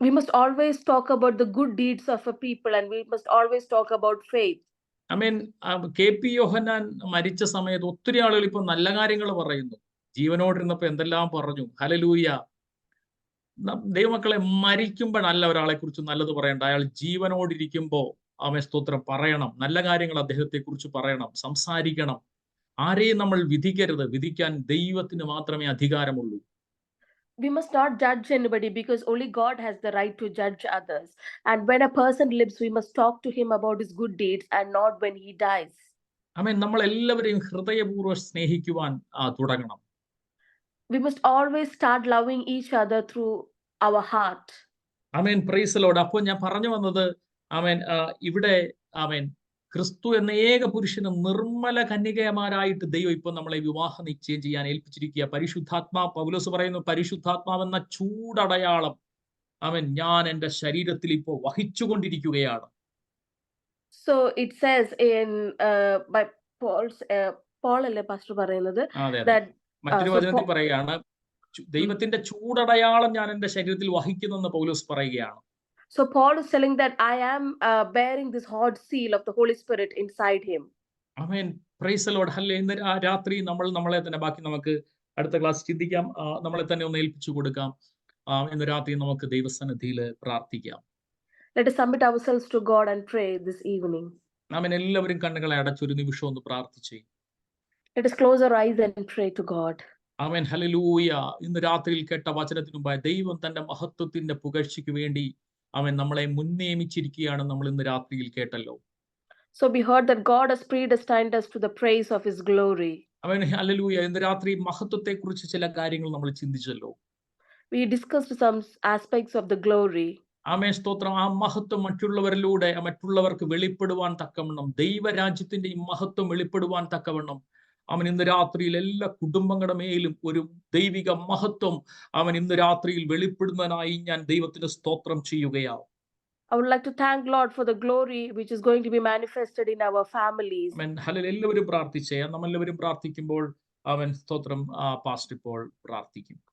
We must always talk about the good deeds of a people, and we must always talk about faith. Amen. KP യോഹന്നാൻ മരിച്ച സമയത്ത് ഒത്തിരി ആളുകൾ ഇപ്പൊ നല്ല കാര്യങ്ങൾ പറയുന്നു. ജീവനോടിരുന്നപ്പോ എന്തെല്ലാം പറഞ്ഞു. ഹല്ലേലൂയ. ദൈവമക്കളെ, മരിക്കുമ്പോഴല്ല ഒരാളെ കുറിച്ച് നല്ലത് പറയണ്ട, അയാൾ ജീവനോടിരിക്കുമ്പോ ആമേൻ സ്തോത്രം പറയണം. നല്ല കാര്യങ്ങൾ അദ്ദേഹത്തെ കുറിച്ച് പറയണം, സംസാരിക്കണം. ആരെയും നമ്മൾ വിധിക്കരുത്. വിധിക്കാൻ ദൈവത്തിന് മാത്രമേ അധികാരമുള്ളൂ. We must not judge anybody because only God has the right to judge others. And when a person lives, we must talk to him about his good deeds and not when he dies. ആമേൻ. നമ്മൾ എല്ലാവരെയും ഹൃദയപൂർവ്വം സ്നേഹിക്കുവാൻ തുടങ്ങണം. We must always start loving each other through our heart. Amen. Praise the Lord. അപ്പോൾ ഞാൻ പറഞ്ഞു വന്നത്, ആമേൻ, ഇവിടെ ആമേൻ ക്രിസ്തു എന്ന ഏക പുരുഷന് നിർമ്മല കന്യകമാരായിട്ട് ദൈവം ഇപ്പൊ നമ്മളെ വിവാഹ നിശ്ചയം ചെയ്യാൻ ഏൽപ്പിച്ചിരിക്കുക. പൗലോസ് പറയുന്നു, പരിശുദ്ധാത്മാവെന്ന ചൂടടയാളം ആമേൻ ഞാൻ എൻ്റെ ശരീരത്തിൽ ഇപ്പോ വഹിച്ചുകൊണ്ടിരിക്കുകയാണ്. So it says in by Paul അല്ലേ പാസ്റ്റർ പറയുന്നത്, that മറ്റൊരു വചനത്തിൽ പറയുകയാണ്, ദൈവത്തിന്റെ ചൂടടയാളം ഞാൻ എൻ്റെ ശരീരത്തിൽ വഹിക്കുന്നെന്ന് പൗലോസ് പറയുകയാണ്. So Paul is telling that I am bearing this hot seal of the Holy Spirit inside him. Amen. Praise the Lord. Hallelujah. ഇന്ന് രാത്രി നമ്മളെ തന്നെ, ബാക്കി നമുക്ക് അടുത്ത ക്ലാസ് ചിന്തിക്കാം, നമ്മളെ തന്നെ ഒന്ന് ഏൽപ്പിച്ചു കൊടുക്കാം. ഇന്ന് രാത്രി നമുക്ക് ദൈവസന്നിധിയിൽ പ്രാർത്ഥിക്കാം. Let us submit ourselves to God and pray this evening. ആമേൻ. എല്ലാവരും കണ്ണുകളെ അടച്ചൊരു നിമിഷം ഒന്ന് പ്രാർത്ഥിച്ചേ. Let us close our eyes and pray to God. Amen. Hallelujah. ഇന്ന് രാത്രിയിൽ കേട്ട വചനത്തിനു മുമ്പായി ദൈവം തന്റെ മഹത്വത്തിന്റെ പുകഴ്ചയ്ക്ക് വേണ്ടി അവൻ നമ്മളെ മുൻനിയമിച്ചിരിക്കുകയാണ്. നമ്മൾ ഇന്ന് രാത്രിയിൽ കേട്ടല്ലോ. So we heard that God has predestined us to the praise of His glory. അവൻ ഹല്ലേലൂയ ഇന്ന് രാത്രി മഹത്വത്തെ കുറിച്ച് ചില കാര്യങ്ങൾ നമ്മൾ ചിന്തിച്ചല്ലോ. We discussed some aspects of the glory. ആമേൻ സ്തോത്രം. ആ മഹത്വം മറ്റുള്ളവരിലൂടെ മറ്റുള്ളവർക്ക് വെളിപ്പെടുവാൻ തക്കവണ്ണം, ദൈവരാജ്യത്തിന്റെ ഈ മഹത്വം വെളിപ്പെടുവാൻ തക്കവണ്ണം അവൻ ഇന്ന് രാത്രിയിൽ എല്ലാ കുടുംബങ്ങളുടെ മേലും ഒരു ദൈവിക മഹത്വം അവൻ ഇന്ന് രാത്രിയിൽ വെളിപ്പെടുന്നതിനായി ഞാൻ ദൈവത്തിന് സ്തോത്രം ചെയ്യുകയാവും. I would like to thank Lord for the glory which is going to be manifested in our families. Amen hallelujah. എല്ലാവരും പ്രാർത്ഥിച്ചേ. നമ്മളെല്ലാവരും പ്രാർത്ഥിക്കുമ്പോൾ അവൻ സ്തോത്രം പാസ്റ്റർ ഇപ്പോൾ പ്രാർത്ഥിക്കും.